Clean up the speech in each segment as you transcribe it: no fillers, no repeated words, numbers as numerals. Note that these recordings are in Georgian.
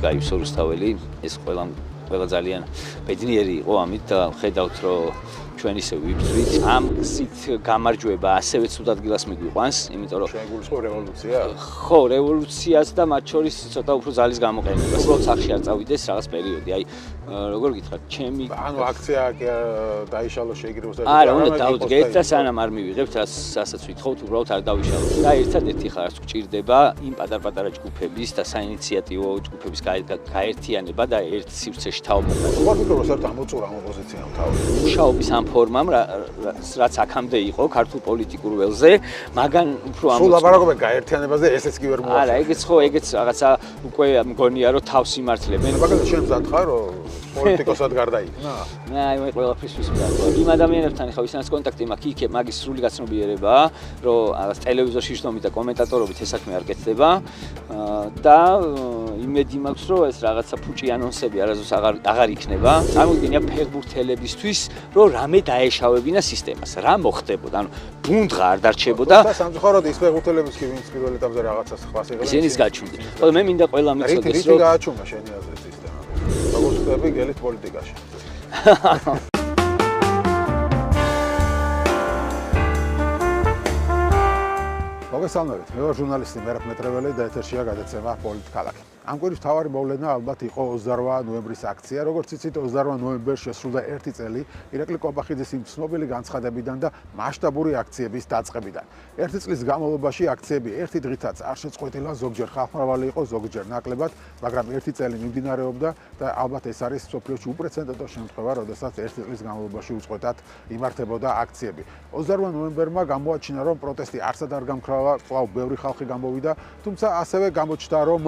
გაივსო რუსთაველი, ეს ყველა ძალიან ბედნიერი იყო ამით და ხედავთ რომ ჩვენ ისე ვიბრძვით. ამ გზით გამარჯვება ასევე ცუდ ადგილას მიგვიყვანს, იმიტომ რომ შეგვიძლია რევოლუცია. ხო, რევოლუციას და მათ შორის ცოტა უფრო ძალის გამოყენებას. უბრალოდ სახში არ წავიდეს რაღაც პერიოდი. აი, როგორ გითხრათ, ჩემი ანუ აქცია დაიშალო შეიგროვოს და არა, უნდა დავდგეთ და სანამ არ მივიღებთ, რასაც ვითხოვთ, უბრალოდ არ დავიშალოთ. და ერთადერთი ხარ გვჭირდება იმ პატარ-პატარა ჯგუფების და საინიციატივო ჯგუფების გაერთიანება და ერთ სივრცეში თაობა. როგორ ვფიქრობ, რომ საერთოდ ამოწურა ამ ოპოზიციამ თავი. მუშაობის ამ ფორმამ, რაც აქამდე იყო ქართულ პოლიტიკურ ველზე, მაგან უფრო სულ ლაპარაკობენ გაერთიანებაზე, ესეც კი ვერ მოახერხებს. არა, ეგეც ხო, ეგეც რაღაცა უკვე მგონია, რომ თავს იმართლებენ. მაგალითად შენ მზად ხარ, რომ პოლიტიკოსად გარდაიქმნა? აი, მე ყველაფრის მზად ვარ. იმ ადამიანებთან ხო ვისანაც კონტაქტი მაქვს, იქ მაგის სრული გაცნობიერებაა, რომ რაღაც ტელევიზორში შრომით და კომენტატორობით ეს საქმე არ კეთდება და იმედი მაქვს, რომ ეს რაღაცა ფუჭი ანონსები არასდროს აღარ იქნება. წარმოიდგინე ფეხბურთელებისთვის, რომ რამე დაეშავებინა სისტემას. რა მოხდებოდა? ანუ ბუნდღა არ დარჩებოდა. სამწუხაროდ ის ფეხბურთელების კი ვინც პირველ ეტაპზე რაღაცას ხვას იღებენ. ისინიც გაჩვენდნენ. ხოლო მე მინდა ყველა მიცოდეს, რითი გააჩვენა შენი აზრით სისტემა? როგორ ხდება გელით პოლიტიკაში? მოგესალმებით, მე ვარ ჟურნალისტი მერაბ მეტრეველი და ეთერშია გადაცემა პოლიტქალაქი. ამ კვირის მთავარი მოვლენა ალბათ იყო 28 ნოემბრის აქცია. როგორც იცით, 28 ნოემბერს შესრულდა 1 წელი ირაკლი კვაბახიძის იმ ცნობილი განცხადებიდან და მასშტაბური აქციების დაწყებიდან. 1 წლის განმავლობაში აქციები ერთი დღითაც არ შეწყვეტილა, ზოგჯერ ხალხმრავალი იყო, ზოგჯერ ნაკლებად, მაგრამ 1 წელი მიმდინარეობდა და ალბათ ეს არის სოფლიოში უპრეცედენტო შემთხვევა, როდესაც 1 წლის განმავლობაში უწყვეტად იმართებოდა აქციები. 28 ნოემბერმა გამოაჩინა, რომ პროტესტი არსად არ გამქრალა, კვლავ ბევრი ხალხი გამოვიდა, თუმცა ასევე გამოჩნდა, რომ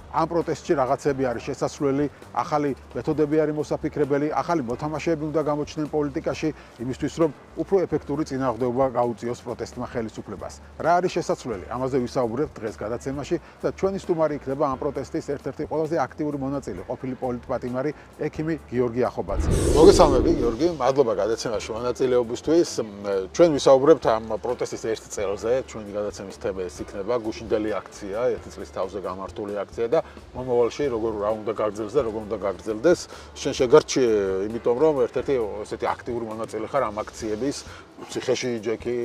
ამ პროტესტში რაღაცები არის შესასვლელი, ახალი მეთოდები არის მოსაფიქრებელი, ახალი მოთამაშეები უნდა გამოჩნდნენ პოლიტიკაში, იმისთვის რომ უფრო ეფექტური წინააღმდეგობა გაუწიოს პროტესტმა ხელისუფლებას. რა არის შესასვლელი? ამაზე ვისაუბრებთ დღეს გადაცემაში და ჩვენი სტუმარი იქნება ამ პროტესტის ერთ-ერთი ყველაზე აქტიური მონაწილე, ყოფილი პოლიტპატიმარი ექიმი გიორგი ახობაძე. მოგესალმები, გიორგი, მადლობა გადაცემაში მონაწილეობისთვის. ჩვენ ვისაუბრებთ ამ პროტესტის 1 წელზე, ჩვენი გადაცემის თემა ეს იქნება გუშინდელი აქცია, 1 წლის თავზე გამართული აქცია და მომავალში როგორ რა უნდა გაგრძელდეს და როგორ უნდა გაგრძელდეს. შენ შეგარჩი, იმიტომ რომ ერთ-ერთი ესეთი აქტიური მონაწილე ხარ ამ აქციების. ციხეში ჯექი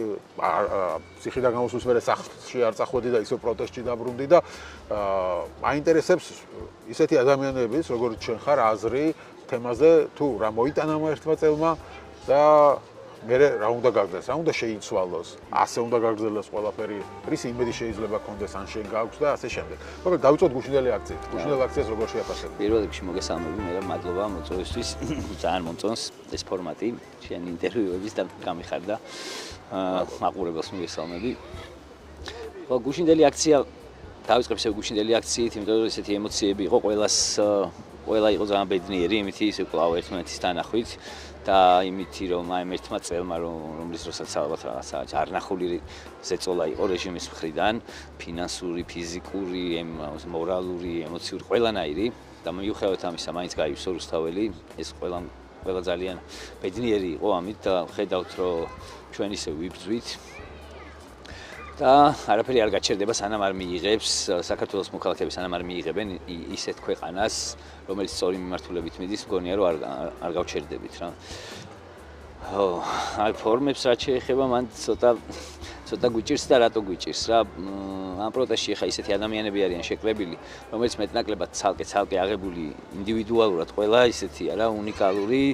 ციხიდან გამოსვლის მერე სახლში არ წახვედი და ისო პროტესტში დაბრუნდი და მაინტერესებს ისეთი ადამიანების, როგორც შენ ხარ, აზრი თემაზე, თუ რა მოიტანა ერთმა წელმა და მე რა უნდა გაგრძელდეს, რა უნდა შეიცვალოს, ასე უნდა გაგრძელდეს ყველაფერი, რის იმედი შეიძლება კონდეს ან შენ გაქვს და ასე შემდეგ. მაგრამ დავიწყოთ გუშინდელი აქციით. გუშინდელ აქციას როგორ შეაფასებთ? პირველ რიგში მოგესალმები, მე მადლობა მოწვევისთვის. ძალიან მომწონს ეს ფორმატი, შენი ინტერვიუების და გამიხარდა. მაყურებელს მოგესალმები. ხო, გუშინდელი აქცია დავიწყებ ესე გუშინდელი აქციით, იმიტომ რომ ესეთი ემოციები იყო ყველა იყო ძალიან ბედნიერი, იმითი ისე კვლავ ერთმანეთის თანახვით. და იმითი რომ აი ერთმა წელმა რომლის დროსაც ალბათ რაღაცა არნახული ზეწოლა იყო რეჟიმის მხრიდან, ფინანსური, ფიზიკური, მორალური, ემოციური ყველანაირი და მიუხედავად ამისა მაინც გაივსო რუსთაველი, ეს ყველა ძალიან ბედნიერი იყო ამით და ხედავთ რომ ჩვენ ისე ვიბრძვით და არაფერი არ გაჩერდება სანამ არ მიიღებს საქართველოს მოქალაქეები სანამ არ მიიღებენ ისეთ ქვეყანას რომელიც სწორი მიმართულებით მიდის, მგონია რომ არ გავჩერდებით რა. ხო, აი ფორმებს რაც შეეხება მან ცოტა გვიჭირს და რატო გვიჭირს რა. ამ პროტესტში ხა ისეთი ადამიანები არიან შეკრებილი, რომელიც მეტნაკლებად ცალკე აღებული ინდივიდუალურად ყველა ისეთია რა, უნიკალური,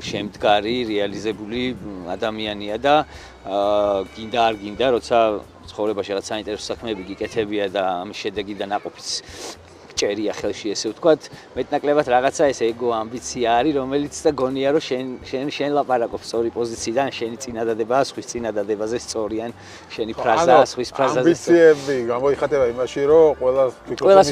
შემდგარი, რეალიზებული ადამიანია და გინდა არ გინდა, როცა ცხოვრებაში რაღაც საინტერესო საქმეები გიკეთებია და ამის შედეგიდან აყოფის ჭერია ხელში ესე ვთქვათ, მეტნაკლებად რაღაცა ეს ეგო ამბიცია არის, რომელიც და გონია რომ შენ ლაპარაკობ სწორი პოზიციიდან, შენი წინადადება, სხვის წინადადებაზე სწორიან, შენი ფრაზა, სხვის ფრაზაზე. ამბიციები გამოიხატება იმაში, რომ ყველა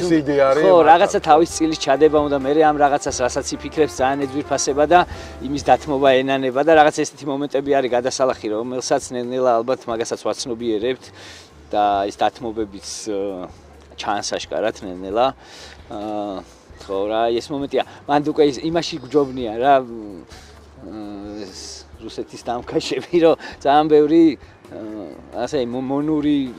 მისი იდეა არის. ხო, რაღაცა თავის წილის ჩადება უნდა, მე ამ რაღაცას რასაც იფიქრებს ძალიან ეძვირფასება და იმის დათმობა ენანება და რაღაც ესეთი მომენტები არის გადასალახი, რომელსაც ნელ-ნელა ალბათ მაგასაც ვაცნობიერებთ და ეს დათმობებიც ჩანს აშკარად ნელ-ნელა. ხო რა, ეს მომენტია. მანდ უკვე იმაში გვჯობნია რა რუსეთის დამკაშები, რომ ძალიან ბევრი ასე მონური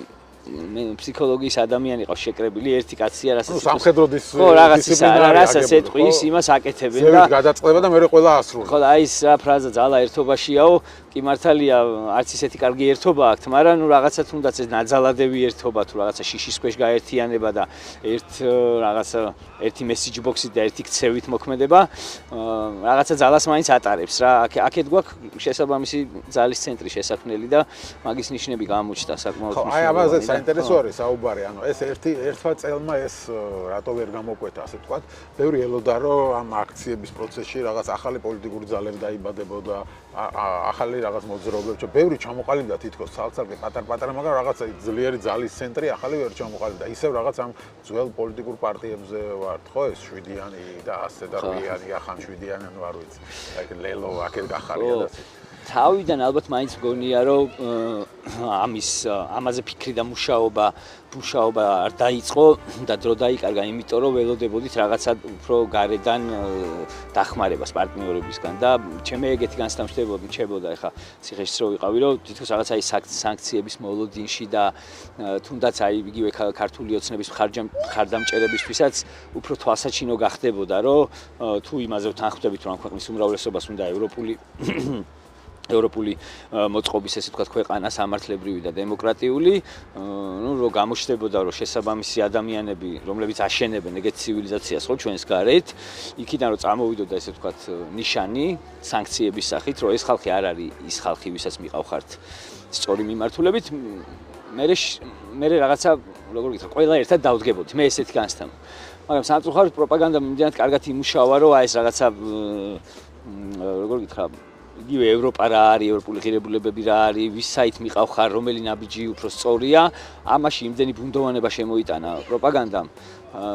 ფსიქოლოგიის ადამიანი ყავს შეკრებილი ერთი კაცია, რასაც სამხედროდის ხო რაღაც ის რასაც ეთყვის, იმას აკეთებენ და გადაწყდება და მეორე ყველა ასრულებს. ხო, აი ეს რა ფრაზა ძალა ერთობაშიაო, კი მართალია, არც ისეთი კარგი ერთობა აქვთ, მაგრამ ნუ რაღაცა თუნდაც ეს ნაძალადები ერთობა თუ რაღაცა შიშის ქვეშ გაერთიანება და ერთი message box-ით და ერთი ქცევით მოქმედება, რაღაცა ძალას მაინც ატარებს რა. აქეთ გვაქვს შესაბამისი ძალის ცენტრი შესაქმნელი და მაგის ნიშნები გამოჩნდა საკმაოდ. ხო, აი ამაზე საინტერესო არის საუბარი, ანუ ეს ერთმა წელმა ეს რატო ვერ გამოკვეთა, ასე ვთქვათ, ბევრი ელოდა რომ ამ აქციების პროცესში რაღაც ახალი პოლიტიკური ძალები დაიბადებოდა, ახალი რაღაც მოძრაობები, ბევრი ჩამოყალიბდა თითქოს ცალ-ცალკე პატარ-პატარა, მაგრამ რაღაცა ძლიერი ძალის ცენტრი ახალი ვერ ჩამოყალიბდა. ისევ რაღაც ამ ძველ პოლიტიკურ პარტიებზე ვართ, ხო, ეს 7-იანი და ასე და 8-იანი, ახან 7-იანი, ანუ არ ვიცი. აი ლელო აქეთ გახარია და თავიდან ალბათ მაინც მგონია რომ ამაზე ფიქრი და მუშაობა არ დაიწყო და დრო დაიკარგა, იმიტომ რომ ველოდებოდით რაღაცა უფრო გარედან დახმარებას პარტნიორებისგან და ჩემი ეგეთი განცდა მრჩებოდა ეხა ციხეში რო ვიყავი რომ თითქოს რაღაცა ის სანქციების მოლოდინში და თუნდაც აი იგივე ქართული ოცნების მხარდამჭერებისთვისაც უფრო თვალსაჩინო გახდებოდა რომ თუ იმაზე ვთანხმდებით რომ ქვეყნის უმრავლესობას უნდა ევროპული მოწყობის ესე ვთქვათ ქვეყანა სამართლებრივი და დემოკრატიული, ნუ რომ გამოჩნდებოდა რომ შესაბამისი ადამიანები, რომლებიც აშენებენ ეგეთ ცივილიზაციას ხო ჩვენს გარეთ, იქიდან რომ წამოვიდოდა ესე ვთქვათ ნიშანი სანქციების სახით, რომ ეს ხალხი არ არის ის ხალხი, ვისაც მიყავხართ სწორი მიმართულებით, მე რაღაცა როგორ გითხრა, ყველა ერთად დავდგებოდი, მე ესეთი განცდა. მაგრამ სამწუხაროდ პროპაგანდა მიმდინარედ კარგად იმუშავა, რომ აი ეს რაღაცა როგორ გითხრა იგივე ევროპა რა არის, ევროპული ღირებულებები რა არის, ვის საით მიყავხარ, რომელი ნაბიჯი უფრო სწორია, ამაში იმდენი ბუნდოვანება შემოიტანა პროპაგანდამ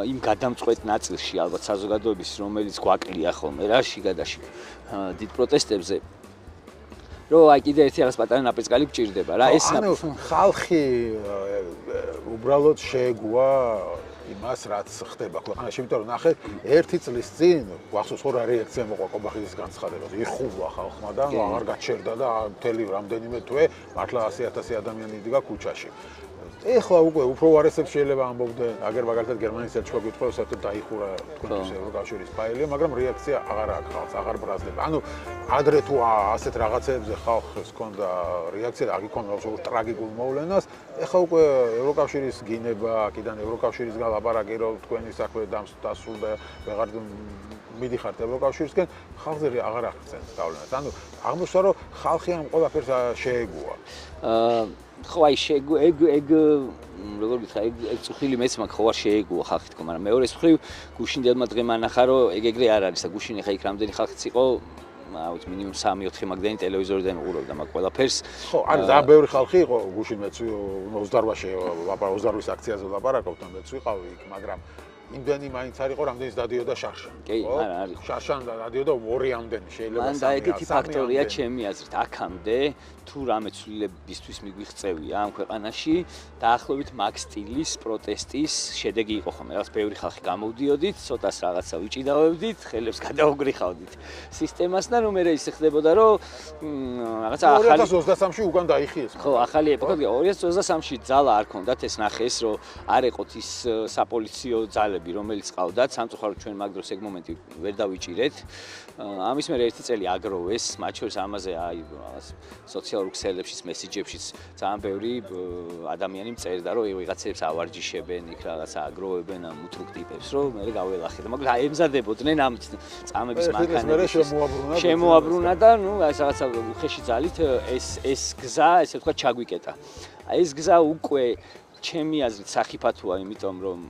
იმ გადამწყვეტ ნაწილში ალბათ საზოგადოების, რომელიც გვაკლია ხოლმე რა შიგადაში დიდ პროტესტებზე, რომ აი კიდე ერთი რაღაც პატარა ნაპრისკალი გჭირდება რა, ეს ხალხი უბრალოდ შეეგუა იმას, რაც ხდება ქვეყანაში, იმიტომ რომ ნახეთ, ერთი წლის წინ გვახსოვს რა რეაქცია მოყვა კობახიძის განცხადებაზე. იხულა ხალხმა და აღარ გაჩერდა და მთელი რამდენიმე თვე მართლა 100,000 ადამიანი იდგა ქუჩაში. ეხლა უკვე უფრო უარესებს შეიძლება ამბობდნენ, აგერ მაგალითად გერმანიის ელჩობა გითხოვს, საერთოდ დაიხურა თქვენთვის ევროკავშირის ფაილი, მაგრამ რეაქცია აღარ აქვს ხალხს, აღარ ბრაზდება. ანუ ადრე თუ ასეთ რაღაცებზე ხალხს ჰქონდა რეაქცია და აგიქონდა უბრალოდ ტრაგიკულ მოვლენას, ეხლა უკვე ევროკავშირის გინება, აქედან ევროკავშირისგან ლაპარაკი რომ თქვენი საქმე დასრულდა, ვეღარ მიდიხართ ევროკავშირისკენ, ხალხზე აღარ აღწევს გავლენას. ანუ აღმოჩნდა რომ ხალხი ამ ყველაფერს შეეგუა. ხო აი ეგ როგორ გითხრა ეგ წუხილი მეც მაგ ხო არ შეეგუა ხალხი თქო, მაგრამ მეორე მხრივ გუშინდელმა დღემ ანახა რომ ეგ არ არის და გუშინი ხა იქ რამდენი ხალხიც იყო, აუც მინიმუმ 3-4 მაგდენი ტელევიზორიდან უყურებდა მაგ ყველაფერს. ხო, არის და ბევრი ხალხი იყო გუშინ მეც 28-ში 28-ის აქციაზე ლაპარაკობთ, მეც ვიყავი იქ, მაგრამ იმდენი მაინც არ იყო, რამდენიც დადიოდა შარშან. კი, არის. შარშან დადიოდა 2-ამდენი შეიძლება. მან და ეგეთი ფაქტორია ჩემი აზრით, აქამდე თუ რამე ცვლილებისთვის მიგვიღწევია ამ ქვეყანაში, დაახლოებით მაგ სტილის პროტესტის შედეგი იყო ხოლმე. რაღაც ბევრი ხალხი გამოვდიოდით, ცოტას რაღაცა ვიჭიდავებდით, ხელებს გადაუგრიხავდით სისტემას და ნუ მე ისე ხდებოდა, რომ რაღაცა ახალი 2023-ში უკან დაიხიეს. ხო, ახალი ეპოქა 2023-ში ძალა არ ქონდათ, ეს ნახეს, რომ არ ეყოთ ის საპოლიციო ძალები, რომელიც ყავდათ, სამწუხაროდ ჩვენ მაგ დროს ეგ მომენტი ვერ დავიჭირეთ. ამის მერე ერთი წელი აგროვეს, მათ შორის ამაზე აი რაღაც სოციალურ ქსელებშიც, მესიჯებშიც ძალიან ბევრი ადამიანი მწერდა, რომ ვიღაცებს ავარჯიშებენ, იქ რაღაცა აგროვებენ ამ უთრუк ტიპებს, რომ მე გაველახე და მაგრამ ემზადებოდნენ ამ წამების მანქანებს. შემოაბრუნა და ნუ აი რაღაცა უხეში ძალით ეს გზა, ესე ვთქვათ, ჩაგვიკეტა. აი ეს გზა უკვე ჩემი აზრით სახიფათოა, იმიტომ რომ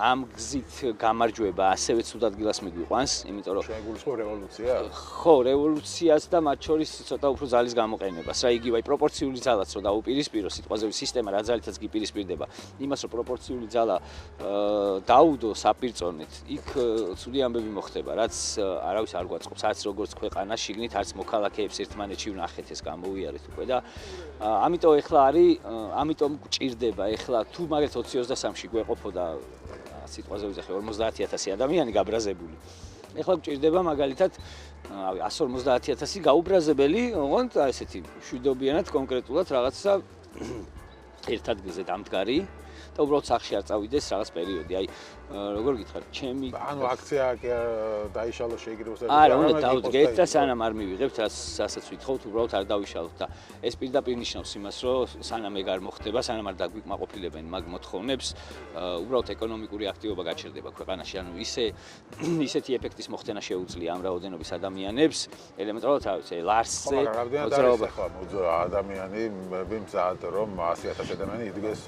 ამ გზით გამარჯვება ასევე ცუდ ადგილას მიგვიყვანს, იმიტომ რომ შეგულისხმო რევოლუცია? ხო, რევოლუციას და მათ შორის ცოტა უფრო ძალის გამოყენებას. რა იგივე აი პროპორციული ძალაც რო დაუპირისპირო, სიტყვაზე სისტემა რა ძალითაც გიპირისპირდება, იმას რომ პროპორციული ძალა დაუდო საპირწონეთ, იქ ცუდი ამბები მოხდება, რაც არავის არ გვაწყობს, არც როგორც ქვეყანა შიგნით, არც მოქალაქეებს ერთმანეთში ვნახეთ ეს გამოვიარეთ უკვე და ამიტომ ეხლა არის, ამიტომ გჭირდება ეხლა თუ მაგალითად 2023-ში გვეყოფოდა სიტყვაზე ვიზახე 50,000 ადამიანი გაბრაზებული. ეხლა გჭირდება მაგალითად 150,000 გაუბრაზებელი, ოღონდ ესეთი შვიდობიანად კონკრეტულად რაღაცა ერთ ადგილზე დამდგარი და უბრალოდ სახში არ წავიდეს რაღაც პერიოდი. აი, როგორ გითხარ, ჩემი ანუ აქცია დაიშალო შეიგროვოს არა, უნდა დავდგეთ და სანამ არ მივიღებთ, რასაც ვითხოვთ, უბრალოდ არ დავიშალოთ და ეს პირდაპირ ნიშნავს იმას, რომ სანამ ეგ არ მოხდება, სანამ არ დაგვიკმაყოფილებენ მაგ მოთხოვნებს, უბრალოდ ეკონომიკური აქტივობა გაჩერდება ქვეყანაში. ანუ ისეთი ეფექტის მოხდენა შეუძლია ამ რაოდენობის ადამიანებს, ელემენტარულად რა ვიცი, ლარსზე მოძრაობა ადამიანი მიმზად რომ 100,000 ადამიანი იდგეს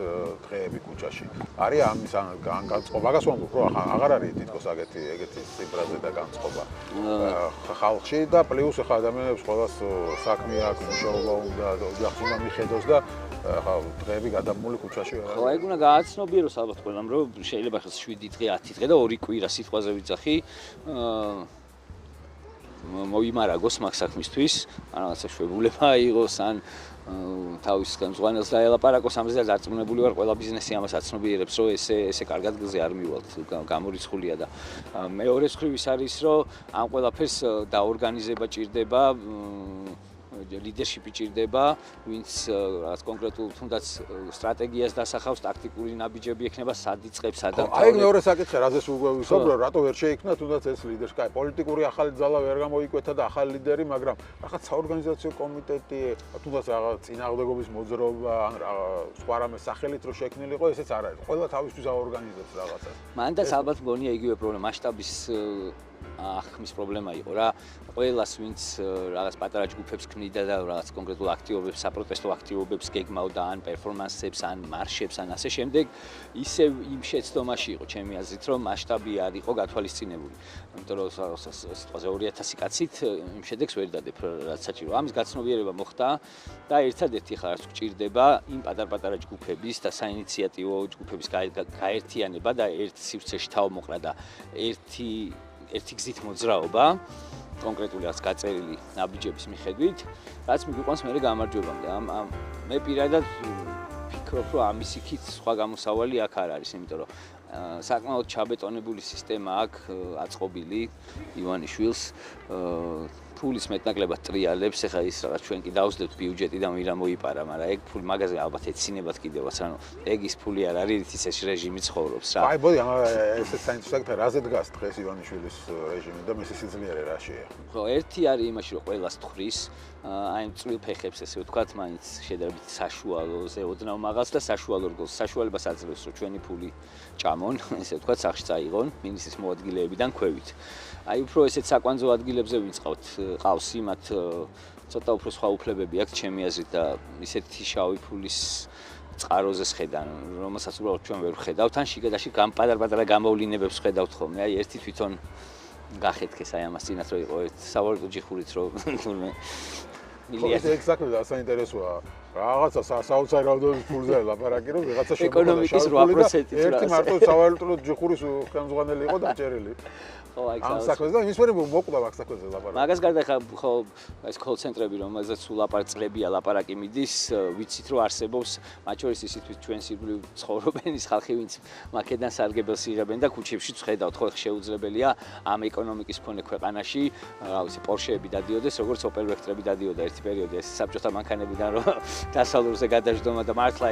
დღეები ქუჩაში. არის ამის განწყობა, მაგას ვამბობ, რომ აღარ არის თითქოს ეგეთი ციფრაზე და განწყობა ხალხში და პლუს ახლა ადამიანებს ყოველას საქმე აქვს, მუშაობა უნდა, ოჯახს უნდა მიხედოს და ხა დღეები გადამული ქუჩაში არა. ხო, ეგ უნდა გააცნობიეროს ალბათ ყველამ, რომ შეიძლება ხა 7 დღე, 10 დღე და 2 კვირა სიტყვაზე ვიძახი მოიმარაგოს მაგ საქმისთვის, ან რაღაცა შვებულება აიღოს, ან თავის ხელმძღვანელს დაელაპარაკოს, ამაზე დარწმუნებული ვარ, ყველა ბიზნესი ამას აცნობიერებს, რომ ესე კარგად გზზე არ მივალთ, გამორიცხულია და მეორე მხრივ ის არის, რომ ამ ყველაფერს დაორგანიზება ჭირდება, ლიდერშიპი ჭირდება, ვინც რაღაც კონკრეტულ თუნდაც სტრატეგიას დასახავს, ტაქტიკური ნაბიჯები ექნება, სად იწყებს, სადაც. აი მეორე საკითხი, რაზეც უკვე ვისაუბრო, რატო ვერ შეიქმნა თუნდაც ეს ლიდერს? კაი, პოლიტიკური ახალი ძალა ვერ გამოიკვეთა და ახალი ლიდერი, მაგრამ რაღაც საორგანიზაციო კომიტეტი, თუნდაც რაღაც წინააღმდეგობის მოძრაობა, ან სხვა რამე სახელით რო შექმნილიყო, ესეც არ არის. ყველა თავისთვის აორგანიზებს რაღაცას. მანდაც ალბათ მგონია იგივე პრობლემა, მასშტაბის ახმის პრობლემა იყო რა. ყველას ვინც რაღაც პატარა ჯგუფებს ქმნიდა და რაღაც კონკრეტულ აქტივობებს, საპროტესტო აქტივობებს გეგმავდა, ან პერფორმანსებს, ან მარშებს, ან ასე შემდეგ, ისევ იმ შეცდომაში იყო ჩემი აზრით, რომ მასშტაბი არ იყო გათვალისწინებული. იმიტომ რომ სიტყვაზე 2000 კაცით იმ შედეგს ვერ დადებ, რაც საჭირო. ამის გაცნობიერება მოხდა და ერთადერთი ხარ რაც გჭირდება იმ პატარ-პატარა ჯგუფების და საინიციატივო ჯგუფების გაერთიანება და ერთ სივრცეში თავმოყრა და ერთი გზით მოძრაობა კონკრეტული რაც გაწერილი ნაბიჯების მიხედვით, რაც მიგვიყვანს მერე გამარჯვებამდე. მე პირადად ვფიქრობ, რომ ამის იქით სხვა გამოსავალი აქ არ არის, იმიტომ რომ საკმაოდ ჩაბეტონებული სისტემა აქვს აწყობილი ივანიშვილს, ფულის მეტნაკლებად ტრიალებს, ეხლა ის რაღაც ჩვენ კი დავსდებთ ბიუჯეტი და მირა მოიპარა, მაგრამ ეგ ფული მაგაზე ალბათ ეცინებათ კიდევაც, ანუ ეგ ის ფული არ არის, ის ეს რეჟიმი ცხოვრობს რა. აი, მოდი, ესე საინტერესო საკითხია, რაზე დგას დღეს ივანიშვილის რეჟიმი და მისი სიძლიერე რაშია? ხო, ერთი არის იმაში, რომ ყველას თხრის, აი წვრილ ფეხებს ესე ვთქვათ, მაინც შედარებით საშუალოზე ოდნავ მაღალს და საშუალო რგოლს, საშუალებას აძლევს, რომ ჩვენი ფული ჭამონ, ესე ვთქვათ, სახში წაიღონ, მინისტრის მოადგილეებიდან ქვევით. აი უფრო ესეთ საკვანძო ადგილებზე ვიწყავთ, ყავს იმათ ცოტა უფრო სხვა უფლებები აქვს ჩემი აზრით და ისეთი შავი ფულის წყაროზე შედან, რომელსაც უბრალოდ ჩვენ ვერ ვხედავთ, ან შიგადაში პატარ-პატარა გამოვლინებებს ვხედავთ ხოლმე. აი ერთი თვითონ გახეთქეს აი ამას წინათ რომ იყო ერთ სავარაუდო ჯიხურით რომ თურმე მილიარდი ეგ საქმე და საინტერესოა. რაღაცა საოცარი რაოდენობის ფულზე ლაპარაკი რომ ვიღაცა ეკონომიკის 8%-ით ერთი მარტო სავარაუდო ჯიხურის ხელმძღვანელი იყო დაჭერილი. ხო, აი ამ საქმეზე და იმის მერე მოკვდა მაგ საქმეზე ლაპარაკი. მაგას გარდა ხა ხო ეს call ცენტრები რომელზეც სულ ლაპარაკებია, ლაპარაკი მიდის, ვიცით რომ არსებობს, მათ შორის ისიც ჩვენს ირგვლივ ცხოვრობენ ის ხალხი, ვინც მაკედან სარგებელს იღებენ და ქუჩებში ხედავთ, ხო შეუძლებელია ამ ეკონომიკის მქონე ქვეყანაში, რა ვიცი, პორშეები დადიოდეს, როგორც ოპელ ვექტრები დადიოდა ერთი პერიოდი ეს საბჭოთა მანქანებიდან რომ დასავლურზე გადაждომა და მართლა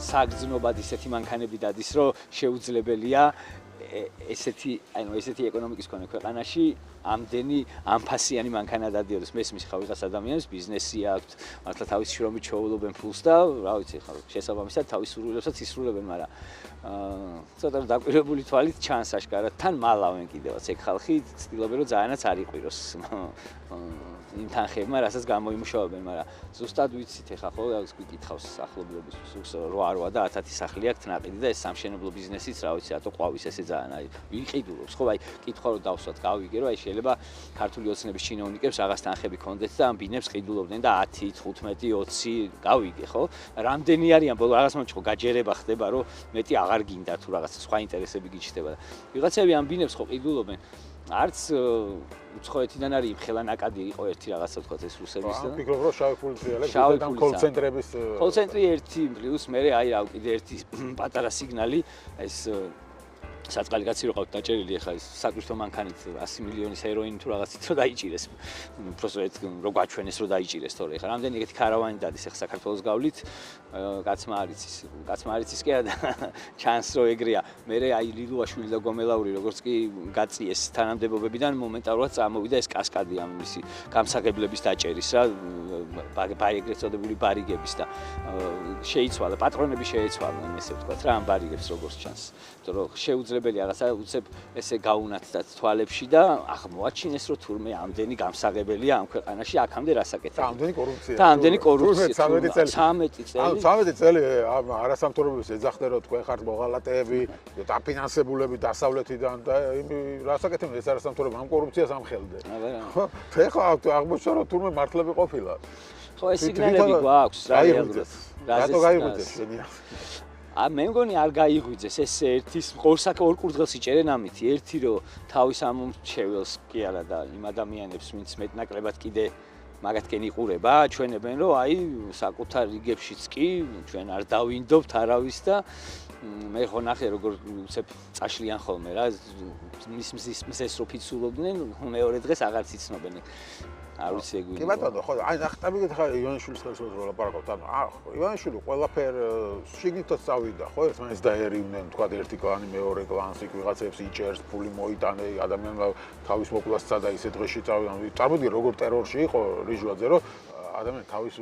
საგრძნობად ისეთი მანქანები დადის, რომ შეუძლებელია ესეთი ეკონომიკის მქონე ქვეყანაში ამდენი ამფასიანი მანქანა დადიოდეს. მესმის ხა ვიღაც ადამიანს ბიზნესი აქვს, მართლა თავის შრომით შეუვლობენ ფულს და რა ვიცი ხა შესაბამისად თავის სურვილებსაც ისრულებენ, მაგრამ ცოტა დაკვირვებული თვალით ჩანს აშკარად თან მალავენ კიდევაც ეგ ხალხი ცდილობენ რომ ძალიანაც არ იყიროს იმ თანხებმა, რასაც გამოიმუშავებენ, მაგრამ ზუსტად ვიცით ეხა ხო გიკითხავს ახლობლების სულს 8 და 10 სახლი აქვს ნაყიდი და ეს სამშენებლო ბიზნესიც რა ვიცი რატო ყვავის ესე ძალიან აი ვიყიდულობს ხო აი კითხვა რომ დავსვათ გავიგე რომ აი შეიძლება ქართული ოცნების ჩინოვნიკებს რაღაც თანხები ქონდეთ და ამ ბინებს ყიდულობდნენ და 10, 15, 20 გავიგე ხო რამდენი არიან ბოლო რაღაც მომენტში ხო გაჯერება ხდება რომ მეტი აღარ გინდა თუ რაღაც სხვა ინტერესები გიჩნდება და ვიღაცები ამ ბინებს ხო ყიდულობენ არც უცხოეთიდან არის იმხელა ნაკადი იყო ერთი რაღაცა თქვა ეს რუსების და ვფიქრობ რომ შავი ფული ტრიალებს და კოლ ცენტრების კოლ ცენტრი ერთი პლუს მე აი რა კიდე ერთი პატარა სიგნალი ეს საწყალი კაცი რო ყავთ დაჭერილი ახლა სატვირთო მანქანით 100 მილიონის ჰეროინი თუ რაღაცით რო დაიჭირეს უბრალოდ რო გაჩვენეს რო დაიჭირეს თორე ახლა რამდენი ეგეთი ქარავანი დადის ახლა საქართველოს გავლით კაცმა არიცის კი არა ჩანს რო ეგრეა მე აი ლილუაშვილი და გომელაური როგორც კი გაწიეს თანამდებობებიდან მომენტალურად წამოვიდა ეს კასკადი ამ მისი გამსაღებლების დაჭერის რა ეგრეთ წოდებული ბარიგების და შეიცვალა პატრონები შეიცვალნენ ესე ვთქვათ რა ამ ბარიგებს როგორც ჩანს იმიტომ რომ შეუძლებელი რაღაცა უცებ ესე გაუნათდათ თვალებში და ახ მოაჩინეს რომ თურმე ამდენი გამსაღებელია ამ ქვეყანაში აქამდე რასაკეთებია და ამდენი კორუფცია და ამდენი კორუფცია 13 წელი არასამთავრობოების ეძახდა რომ თქვენ ხართ მოღალატეები დაფინანსებულები დასავლეთიდან და რასაკეთებია ეს არასამთავრობო ამ კორუფციას ამხელდნენ ხო ეხლა აღმოჩნდა რომ თურმე მართლები ყოფილა ხო ეს სიგნალები გვაქვს რა რატო გაიღვიძეს შენია მე მგონი არ გაიღვიძეს ეს ერთის ორ კურდღელს იჭერენ ამით ერთი რომ თავის ამომრჩეველს კი არა და იმ ადამიანებს ვინც მეტნაკლებად კიდე მაგათკენ იყურება ჩვენებენ რომ აი საკუთარ რიგებშიც კი ჩვენ არ დავინდობთ არავის და მე ხო ნახე როგორ უცებ წაშლიან ხოლმე რა მის რო ფიცულობდნენ მეორე დღეს აღარც იცნობენ არ ვიცი ეგ კი ბატონო ხო აი ნახტაბიგეთ ხარ ივანიშვილის ხელშეუძლო ლაპარაკობთ ანუ ივანიშვილი ყველაფერ შიგნითაც წავიდა ხო ერთმანეთს დაერივნენ თქვა ერთი კლანი მეორე კლანს იქ ვიღაცებს იჭერს ფული მოიტანე ადამიანმა თავის მოკვლას სცადა ისე დღეში წავიდა წარმოიდგინე როგორ ტერორში იყო რიჟვაძე რომ ადამიანი თავის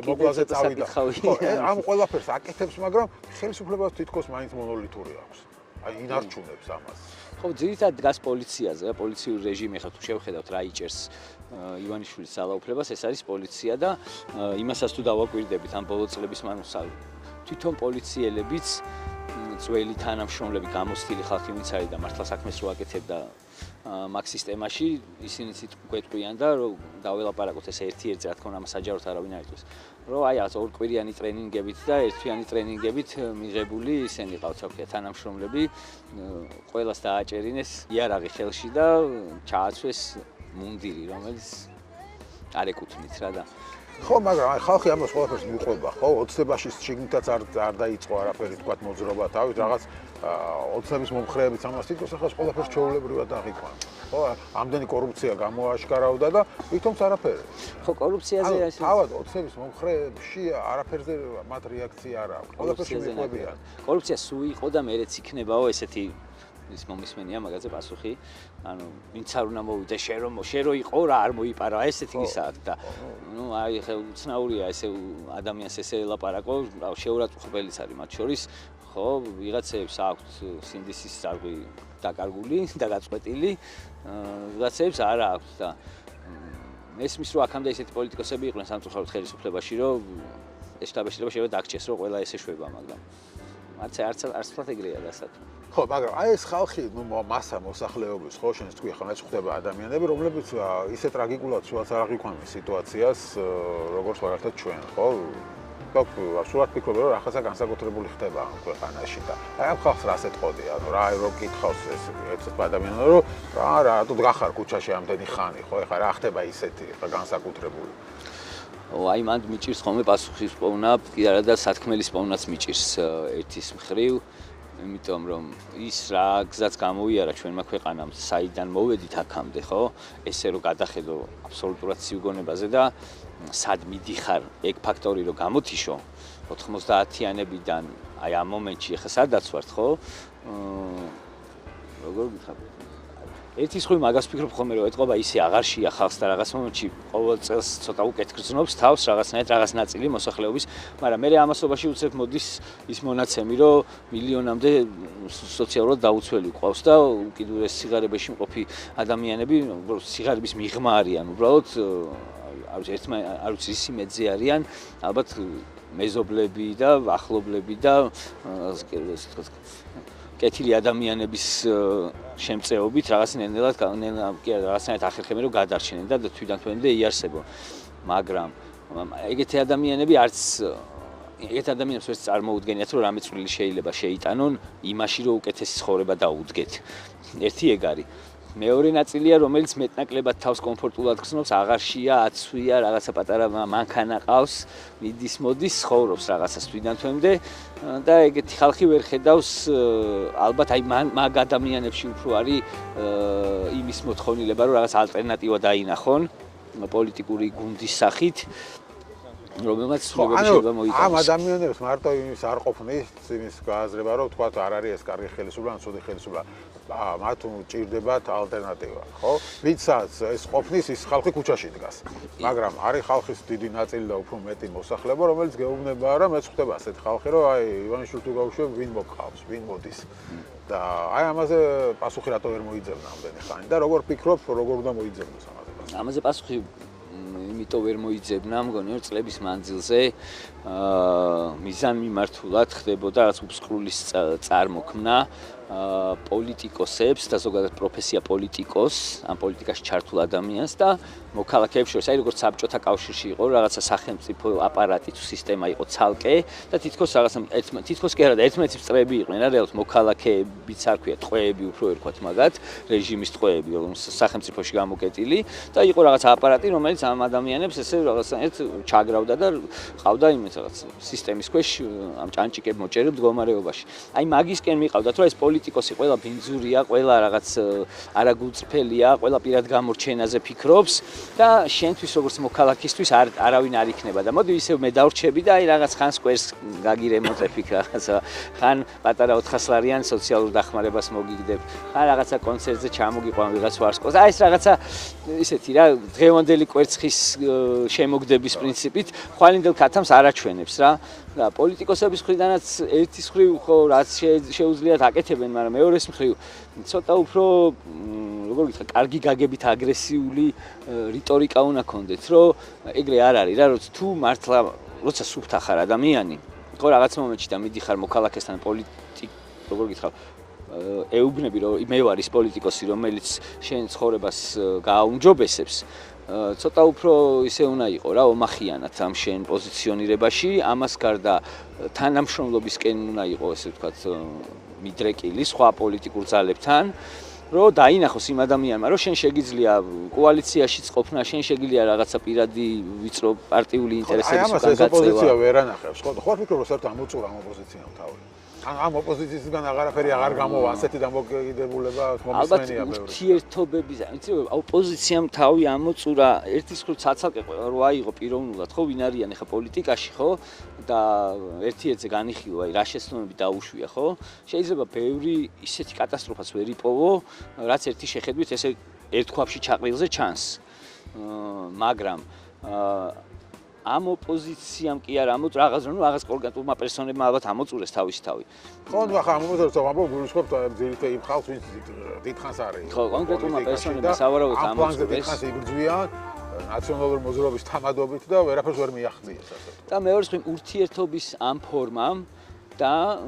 მოკლაზე წავიდა ხო ამ ყველაფერს აკეთებს მაგრამ ხელისუფლებას თითქოს მაინც მონოლითური აქვს აი ინარჩუნებს ამას ხო ძირითადად დგას პოლიციაზე რა პოლიციური რეჟიმი ხა თუ შევხედავთ რა იჭერს ივანიშვილის ძალაუფლებას ეს არის პოლიცია და იმასაც თუ დავაკვირდებით ამ ბოლო წლების მანუსა თვითონ პოლიციელებიც ძველი თანამშრომლები გამოცდილი ხალხი ვინც არის და მართლა საქმეს რო აკეთებდა მაგ სისტემაში ისინიც იტყვიან და რომ დაველაპარაკოთ ეს ერთ-ერთი რა თქმა უნდა საჯაროდ არავინ არ იტყვის რომ აი რაღაც ორკვირიანი ტრენინგებით და ერთთვიანი ტრენინგებით მიღებული ისინი ყავთ რა ქვია თანამშრომლები ყველას დააჭერინეს იარაღი ხელში და ჩააცვეს მუნდირი რომელიც არ ეკუთვნით რა და ხო მაგრამ აი ხალხი ამას ყველაფერს მიყვება ხო ოცნებაში შიგნითაც არ დაიწყო არაფერი თქვა მოძრობა თავით რაღაც ოცნების მომხრეებიც ამას თითქოს ახლა ყველაფერს ჩაოლებრივად აღიქვან ხო ამდენი კორუფცია გამოაშკარავდა და თვითონც არაფერი ხო კორუფციაზე ეს თავად ოცნების მომხრეებში არაფერზე მათ რეაქცია არ აქვს ყველაფერში მიყვებიან კორუფცია სულ იყო და მეც იქნებაო ესეთი ის მომისმენია მაგაზე პასუხი ანუ ვინც არ უნდა მოვიდა შენ რო იყო რა არ მოიპარა ესეთი ისაა და ნუ აი ხე უცნაურია ესე ადამიანს ესე ელაპარაკო შეურაცხყოფელიც არის მათ შორის ხო ვიღაცებს აქვთ სინდისის ზარღვი დაკარგული და გაწყვეტილი ვიღაცებს არა აქვს და მესმის რომ აქამდე ესეთი პოლიტიკოსები იყვნენ სამწუხაროდ ხელისუფლებაში რომ ეს შტაბ-შტაბი შეიძლება დაგჭეს რომ ყველა ესე შვება მაგრამ არც სტრატეგია დასათო ხო მაგრამ აი ეს ხალხი ნუ მასა მოსახლეობის ხო შენს თქვი ხა მეც ხვდება ადამიანები რომლებიც ისე ტრაგიკულად სულაც არ აღიქვამენ სიტუაციას როგორც ვარათად ჩვენ ხო სულად ფიქრობ რომ რაღაცა განსაკუთრებული ხდება ამ ქვეყანაში და აი ამ ხალხს რას ეთყოდი ანუ რა რო კითხავს ეს ადამიანო რომ რა რატო გახარ ქუჩაში ამდენი ხანი ხო ეხა რა ხდება ისეთი ხა განსაკუთრებული აი მანდ მიჭირს ხოლმე პასუხის პოვნა კი არა და სათქმელის პოვნაც მიჭირს ერთის მხრივ იმიტომ რომ ის რა გზაც გამოიარა ჩვენმა ქვეყანამ საიდან მოვედით აქამდე ხო ესე რომ გადახედო აბსოლუტურად სიუგონებაზე და სად მიდიხარ ეგ ფაქტორი რომ გამოთიშო 90-იანებიდან აი ამ მომენტში ხა სადაც ვართ ხო როგორ გითხრა ერთის ხრი მაგას ფიქრობ ხოლმე რომ ეთყობა ისე აღარ შეა ხალხს და რაღაც მომენტში ყოველ წელს ცოტა უკეთ გრძნობს თავს რაღაცნაირად რაღაც ნაწილი მოსახლეობის მაგრამ მე ამასობაში უცებ მოდის ის მონაცემი რომ მილიონამდე სოციალურად დაუცველი ყავს და უკიდურეს სიღარიბეში მყოფი ადამიანები უბრალოდ სიღარიბის მიღმა არიან უბრალოდ არ ვიცი ისი მეძე არიან ალბათ მეზობლები და ახლობლები და კეთილი ადამიანების შემწეობით რაღაცნაირად რაღაცნაირად ახერხებენ რომ გადარჩენენ და თვითონ იარსებონ მაგრამ ეგეთი ადამიანები არც ეგეთ ადამიანებს ვერც წარმოუდგენიათ რომ რამე წვლილი შეიძლება შეიტანონ იმაში რომ უკეთესი ცხოვრება დაუდგეთ ერთი ეგ არის მეორე ნაწილია, რომელიც მეტნაკლებად თავს კომფორტულად გრძნობს, აღარშია, აცვია, რაღაცა პატარა მანქანა ყავს, მიდის, მოდის, ცხოვრობს რაღაცას თვიდან თვემდე და ეგეთი ხალხი ვერ ხედავს ალბათ აი მაგ ადამიანებში უფრო არის იმის მოთხოვნილება, რომ რაღაც ალტერნატივა დაინახონ პოლიტიკური გუნდის სახით. რომელმაც შეიძლება მოიტანოს. ამ ადამიანებს მარტო იმის არ ყოფნის იმის გააზრება, რომ თქვა არ არის ეს კარგი ხელისუფლება, ან ცუდი ხელისუფლება. მათ ჭირდებათ ალტერნატივა, ხო? ვისაც ეს ყოფნის, ის ხალხი ქუჩაში დგას. მაგრამ არის ხალხის დიდი ნაწილი და უფრო მეტი მოსახლეობა, რომელიც გეუბნება, რომ მეც ხვდება ასეთ ხალხი, რომ აი ივანიშვილი თუ გავუშვებ, ვინ მოგყავს, ვინ მოდის. და აი ამაზე პასუხი რატო ვერ მოიძებნა ამდენი ხანი და როგორ ფიქრობ, როგორ უნდა მოიძებნოს ამაზე? ამაზე პასუხი იმიტომ ვერ მოიძებნა, მგონი რომ წლების მანძილზე მიზანმიმართულად ხდებოდა რაღაც უბსკრულის წარმოქმნა პოლიტიკოსებს და ზოგადად პროფესია პოლიტიკოს, ამ პოლიტიკაში ჩართულ ადამიანს და მოქალაქეებს შორის, აი როგორც საბჭოთა კავშირში იყო რაღაცა სახელმწიფო აპარატი თუ სისტემა იყო ცალკე და თითქოს რაღაცა თითქოს კი არა და ერთმანეთის წრეები იყვნენ, რა რეალურად მოქალაქეებიც არ ქვია, ტყვეები უფრო ერქვათ მაგათ, რეჟიმის ტყვეები, სახელმწიფოში გამოკეტილი და იყო რაღაცა აპარატი, რომელიც ამ ადამიანებს ესე რაღაცნაირად ჩაგრავდა და ყავდა იმის რაღაც სისტემის ქვეშ ამ ჭანჭიკებ მოჭერებ მდგომარეობაში. აი მაგისკენ მიყავდათ, რომ ეს პოლიტიკოსი ყველა ბინძურია, ყველა რაღაც არაგულწრფელია, ყველა პირად გამორჩენაზე ფიქრობს და შენთვის როგორც მოქალაქისთვის არავინ არ იქნება და მოდი ისევ მე დავრჩები და აი რაღაც ხან სკვერს გაგირემონტებ იქ რაღაცა ხან პატარა 400 ლარიან სოციალურ დახმარებას მოგიგდებ ხან რაღაცა კონცერტზე ჩამოგიყვან ვიღაც ვარსკვლავს და აი ეს რაღაცა ისეთი რა დღევანდელი კვერცხის შემოგდების პრინციპით ხვალინდელ ქათამს არაჩვენებს რა და პოლიტიკოსების მხრიდანაც ერთის მხრივ ხო რაც შეუძლიათ აკეთებენ, მაგრამ მეორეს მხრივ ცოტა უფრო როგორ ვიტყვი, კარგი გაგებით აგრესიული რიტორიკა უნდა გქონდეთ, რომ ეგრე არ არის რა, რომ თუ მართლა როცა სუფთა ხარ ადამიანი, ხო რაღაც მომენტში და მიდიხარ მოქალაქესთან როგორ ვიტყვი, ეუბნები რომ მე ვარ ის პოლიტიკოსი, რომელიც შენ ცხოვრებას გააუმჯობესებს ცოტა უფრო ისე უნდა იყო რა ომახიანად ამ შენ პოზიციონირებაში, ამას გარდა თანამშრომლობისკენ უნდა იყო ესე ვთქვათ მიდრეკილი სხვა პოლიტიკურ ძალებთან, რომ დაინახოს იმ ადამიანმა, რომ შენ შეგიძლია კოალიციაშიც ყოფნა, შენ შეგიძლია რაღაცა პირადი ვიწრო პარტიული ინტერესების უკან გაწევა. ამას ეს ოპოზიცია ვერ ანახებს, ხო? ხო ვფიქრობ, რომ საერთოდ ამოწურა ამ ოპოზიციამ თავი. ამ ოპოზიციისგან აღარაფერი აღარ გამოვა, ასეთი დამოკიდებულება მომსმენია ბევრი. ურთიერთობების, იცი, ოპოზიციამ თავი ამოწურა, ერთის მხრივ ცალკე რო აიღო პიროვნულად, ხო, ვინ არიან ახლა პოლიტიკაში, ხო? და ერთ-ერთზე განიხილვა, აი რა შეცდომები დაუშვია, ხო? შეიძლება ბევრი ისეთი კატასტროფას ვერ იპოვო, რაც ერთი შეხედვით ესე ერთქვაფში ჩაყრილზე ჩანს. მაგრამ ამ ოპოზიციამ კი არ ამოწურა რაღაც კონკრეტულმა პერსონებმა ალბათ ამოწურეს თავისი თავი. ხო, ახლა ამოწურეს, ამბობ გულისხმობთ ძირითადად იმ ხალხს, ვინც დიდხანს არის. ხო, კონკრეტულმა პერსონებმა სავარაუდოდ ამოწურეს. დიდხანს იგრძვიან ნაციონალური მოძრაობის თამადობით და ვერაფერს ვერ მიახდიეს ასე. და მეორე მხრივ ურთიერთობის ამ ფორმამ და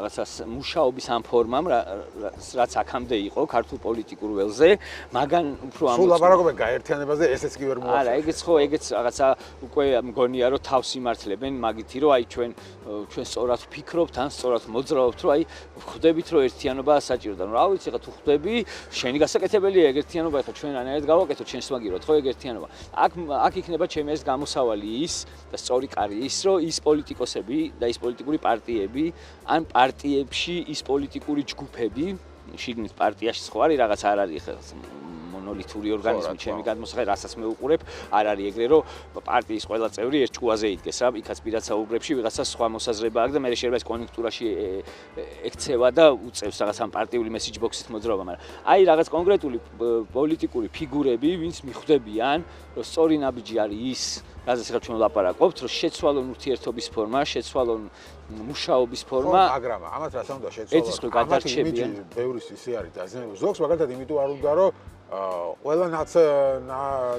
რაღაცა მუშაობის ამ ფორმამ, რაც აქამდე იყო ქართულ პოლიტიკურ ველზე, მაგან უფრო ამოწურა. სულ ლაპარაკობენ გაერთიანებაზე, ესეც კი ვერ მოახერხეს. არა, ეგეც ხო, ეგეც რაღაცა უკვე მგონია, რომ თავს იმართლებენ მაგითი, რომ აი ჩვენ სწორად ვფიქრობთ, ან სწორად მოძრაობთ, რომ აი ხვდებით, რომ ერთიანობაა საჭირო და რა ვიცი, ხა თუ ხვდები, შენი გასაკეთებელია ეგ ერთიანობა, ხა ჩვენ ანაერად გავაკეთოთ, შენს მაგიროთ, ხო ეგ ერთიანობა. აქ იქნება ჩემი ეს გამოსავალი ის და სწორი კარი ის, რომ ის პოლიტიკოსები და ის პოლიტიკური პარტიები ან პარტიებში ის პოლიტიკური ჯგუფები, შიგნით პარტიაში ხო არის რაღაც არ არის მონოლითური ორგანიზმი, ჩემი გადმოსახვა, რასაც მე უყურებ, არ არის ეგრე, რომ პარტიის ყველა წევრი ერთ ჭკუაზე იდგეს რა, იქაც პირად საუბრებში ვიღაცა სხვა მოსაზრება აქვს და მე შეიძლება ეს კონიუნქტურაში ექცევა და უწევს რაღაც ამ პარტიული მესიჯ ბოქსით მოძრაობა, მაგრამ აი რაღაც კონკრეტული პოლიტიკური ფიგურები, ვინც მიხვდებიან, რომ სწორი ნაბიჯი არის ის, რაზეც ახლა ჩვენ ვლაპარაკობთ, რომ შეცვალონ ურთიერთობის ფორმა, შეცვალონ მუშაობის ფორმა. მაგრამ ამათ რას უნდა შეცვალონ? გადარჩებიან. ბევრი ისე არის და ზოგს მაგალითად იმიტომ არ უნდა რომ ყველა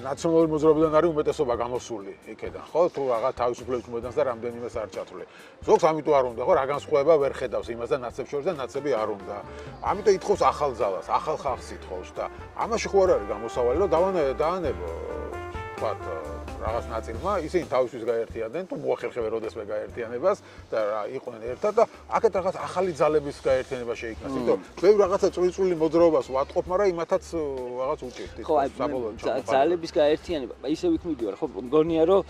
ნაციონალური მოძრაობიდან არის უმეტესობა გამოსული იქედან, ხო? თუ რაღაც თავისუფლების მოედანს და რამდენიმეს არ ჩათვლე. ზოგს ამიტომ არ უნდა, ხო? რა განსხვავება ვერ ხედავს იმას და ნაცებს შორის და ნაცები არ უნდა. ამიტომ ითხოვს ახალ ძალას, ახალ ხალხს ითხოვს და ამაში ხო არ არის გამოსავალი, რომ დაანებო, თქვათ რაღაც ნაწილმა, ისინი თავისთვის გაერთიანდნენ, თუ მოახერხებენ როდესმე გაერთიანებას და იყვნენ ერთად და აქეთ რაღაც ახალი ძალების გაერთიანება შეიქმნას. იმიტომ რომ ბევრ რაღაცა წვრილი მოძრაობას ვატყობ, მაგრამ იმათაც რაღაც უჭირთ. ხო, ძალების გაერთიანება, ისე ვიქ მიდიوار, ხო, მგონია რომ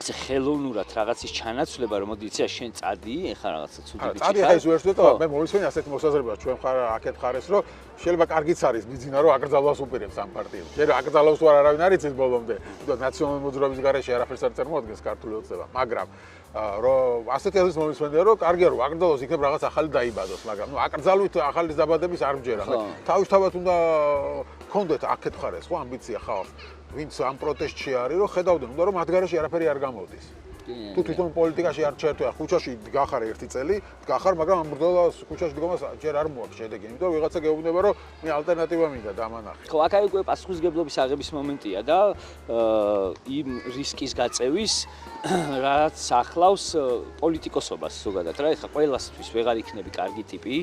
ეს ხელოვნურად რაღაცის ჩანაცვლება, რომ მოდი იცი შენ წადი, ეხლა რაღაცა ცუდი ბიჭი ხარ. წადი ხა ის ვერ ვსვეტო, მე მოვისმენი ასეთი მოსაზრება, ჩვენ ხარ აქეთ ხარეს, რომ შეიძლება კარგიც არის ბიზნესა, რომ აკრძალვას უპირებს ამ პარტიებს. შეიძლება აკრძალავს თუ არავინ არ იცის ბოლომდე, თუმცა ნაციონალური მოძრაობის გარეშე არაფერს არ წარმოადგენს ქართული ოცნება, მაგრამ რომ ასეთი არის მომისმენია, რომ კარგია რომ აკრძალოს, იქნებ რაღაც ახალი დაიბადოს, მაგრამ ნუ აკრძალვით ახალი დაბადების არ მჯერა. თავისთავად უნდა გქონდეთ აქეთ ხარეს, ხო, ამბიცია ხალხს. ვინც ამ პროტესტში არის, რომ ხედავდნენ, უნდა რომ მათ გარეშე არაფერი არ გამოდის. თუ თვითონ პოლიტიკაში არ ჩაერთვია, ხუჩაში გახარ ერთი წელი, გახარ, მაგრამ ამ ბრძოლას ხუჩაში დგომას ჯერ არ მოაქვს შედეგი, იმიტომ რომ ვიღაცა გეუბნება, რომ მე ალტერნატივა მინდა დამანახე. ხო, აქ უკვე პასუხისგებლობის აღების მომენტია და იმ რისკის გაწევის რაც ახლავს პოლიტიკოსობას ზოგადად რა, ეხლა ყველასთვის ვეღარ იქნები კარგი ტიპი.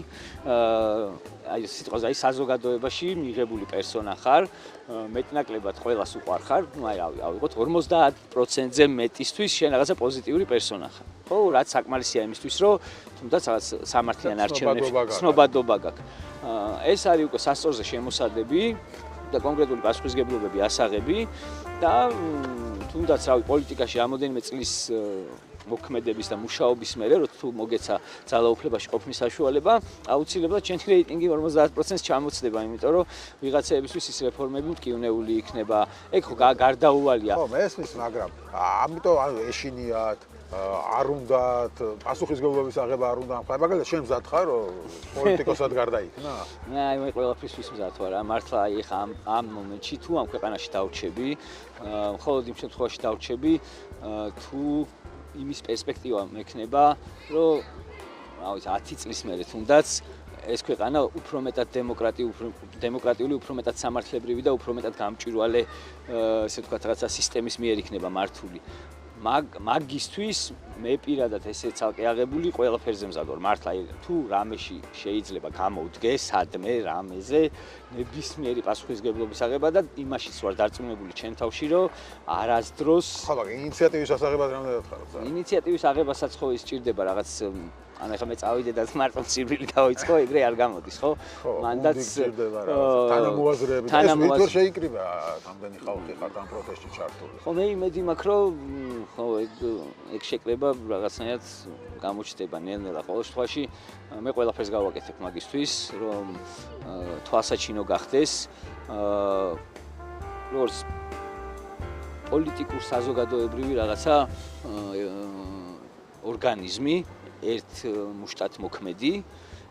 აი სიტყვაზე აი საზოგადოებაში მიღებული პერსონა ხარ, მეტნაკლებად ყველას უყვარ ხარ, ну აი ავიღოთ 50%-ზე მეტისთვის შენ რაღაცა პოზიტიური პერსონა ხარ. ხო, რაც საკმარისია იმისთვის, რომ თუნდაც რაღაც სამართლიან არჩევნებში ცნობადობა გაქვს. ეს არის უკვე სასწორზე შემოსადები და კონკრეტული პასუხისგებლობები ასაღები და თუნდაც რავი პოლიტიკაში რამოდენიმე წლის მოქმედების და მუშაობის მერე რომ თუ მოგეცა ძალაუფლებაში ყოფნის საშუალება, აუცილებლად ჩემი რეიტინგი 50%-ს ჩამოცდება, იმიტომ რომ ვიღაცეებისთვის ის რეფორმები მტკივნეული იქნება. ეგ ხო გარდაუვალია. ხო, მესმის, მაგრამ ამიტომ ეშინიათ არ უნდათ პასუხისგებლობის აღება არ უნდა ამხარ. მაგალითად შენ მზად ხარ რომ პოლიტიკოსად გარდაიქნა? მე აი მე ყველაფრის მზად ვარ. მართლა აი ხა ამ მომენტში თუ ამ ქვეყანაში დავრჩები, მხოლოდ იმ შემთხვევაში დავრჩები, თუ იმის პერსპექტივა მექნება, რომ რა ვიცი 10 წლის მერე თუნდაც ეს ქვეყანა უფრო მეტად დემოკრატიული, უფრო მეტად სამართლებრივი და უფრო მეტად გამჭვირვალე, ესე ვთქვათ, რაღაცა სისტემის მიერ იქნება მართული. მაგისთვის მე პირადად ესე ცალკე აღებული ყველაფერზე მზად ვარ. მართლა თუ რამეში შეიძლება გამოვდგე, სადმე, რამეზე ნებისმიერი პასუხისგებლობის აღება და იმაშიც ვარ დარწმუნებული ჩემ თავში, რომ არასდროს ხო, მაგრამ ინიციატივის ასაღებად რამდენად ხარ? ინიციატივის აღებასაც ხო ის ჭირდება რაღაც ან ახლა მე წავიდე და მარტო სირბილი დავიწყო, ეგრე არ გამოდის, ხო? მანდაც თანამოაზრეები ეს ვიდეო შეიკრიბა რამდენი ხალხი ხარ ამ პროტესტში ჩართული. ხო, მე იმედი მაქვს, რომ ხო, ეგ შეკრება რაღაცნაირად გამოჩნდება ნელ-ნელა. ყოველ შემთხვევაში მე ყველაფერს გავაკეთებ მაგისთვის, რომ თვალსაჩინო გახდეს, როგორც პოლიტიკურ საზოგადოებრივი რაღაცა ორგანიზმი, ერთ მუშტად მოქმედი,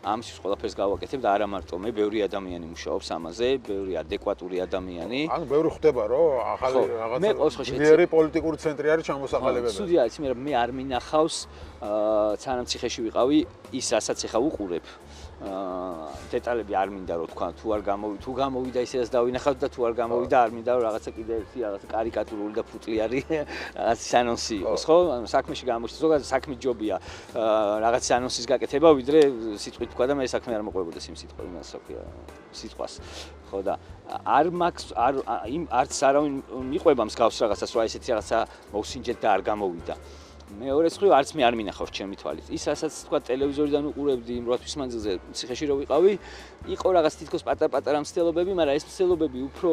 ამისთვის ყველაფერს გავაკეთებ და არა მარტო მე, ბევრი ადამიანი მუშაობს ამაზე, ბევრი ადეკვატური ადამიანი. ანუ ბევრი ხვდება, რომ ახალი რაღაცა ძლიერი პოლიტიკური ცენტრი არის ჩამოსაყალიბებელი. სუდი არის, მე არ მინახავს სანამ ციხეში ვიყავი ის, რასაც ეხა ვუყურებ. დეტალები არ მინდა რომ თქვა თუ არ თუ გამოვიდა ისედაც დავინახავთ და თუ არ გამოვიდა არ მინდა რომ რაღაცა კიდე ერთი რაღაცა კარიკატურული და ფუტლიანი რაღაც ანონსი იყოს, ხო? ანუ საქმეში გამოჩნდა ზოგადად საქმის ჯობია რაღაც ანონსის გაკეთება, ვიდრე სიტყვით თქვა და მე საქმე არ მოყვებოდეს იმ სიტყვას. ხო და არ მაქვს არც არავინ მიყვება მსგავს რაღაცას, რომ ესეთი რაღაცა მოვსინჯეთ და არ გამოვიდა. მეორე მხრივ არც მე არ მინახავს ჩემი თვალით. ის რასაც თქვა ტელევიზორიდან უყურებდი იმ 8 თვის მანძილზე ციხეში რო ვიყავი, იყო რაღაც თითქოს პატარ-პატარა მცდელობები, მაგრამ ეს მცდელობები უფრო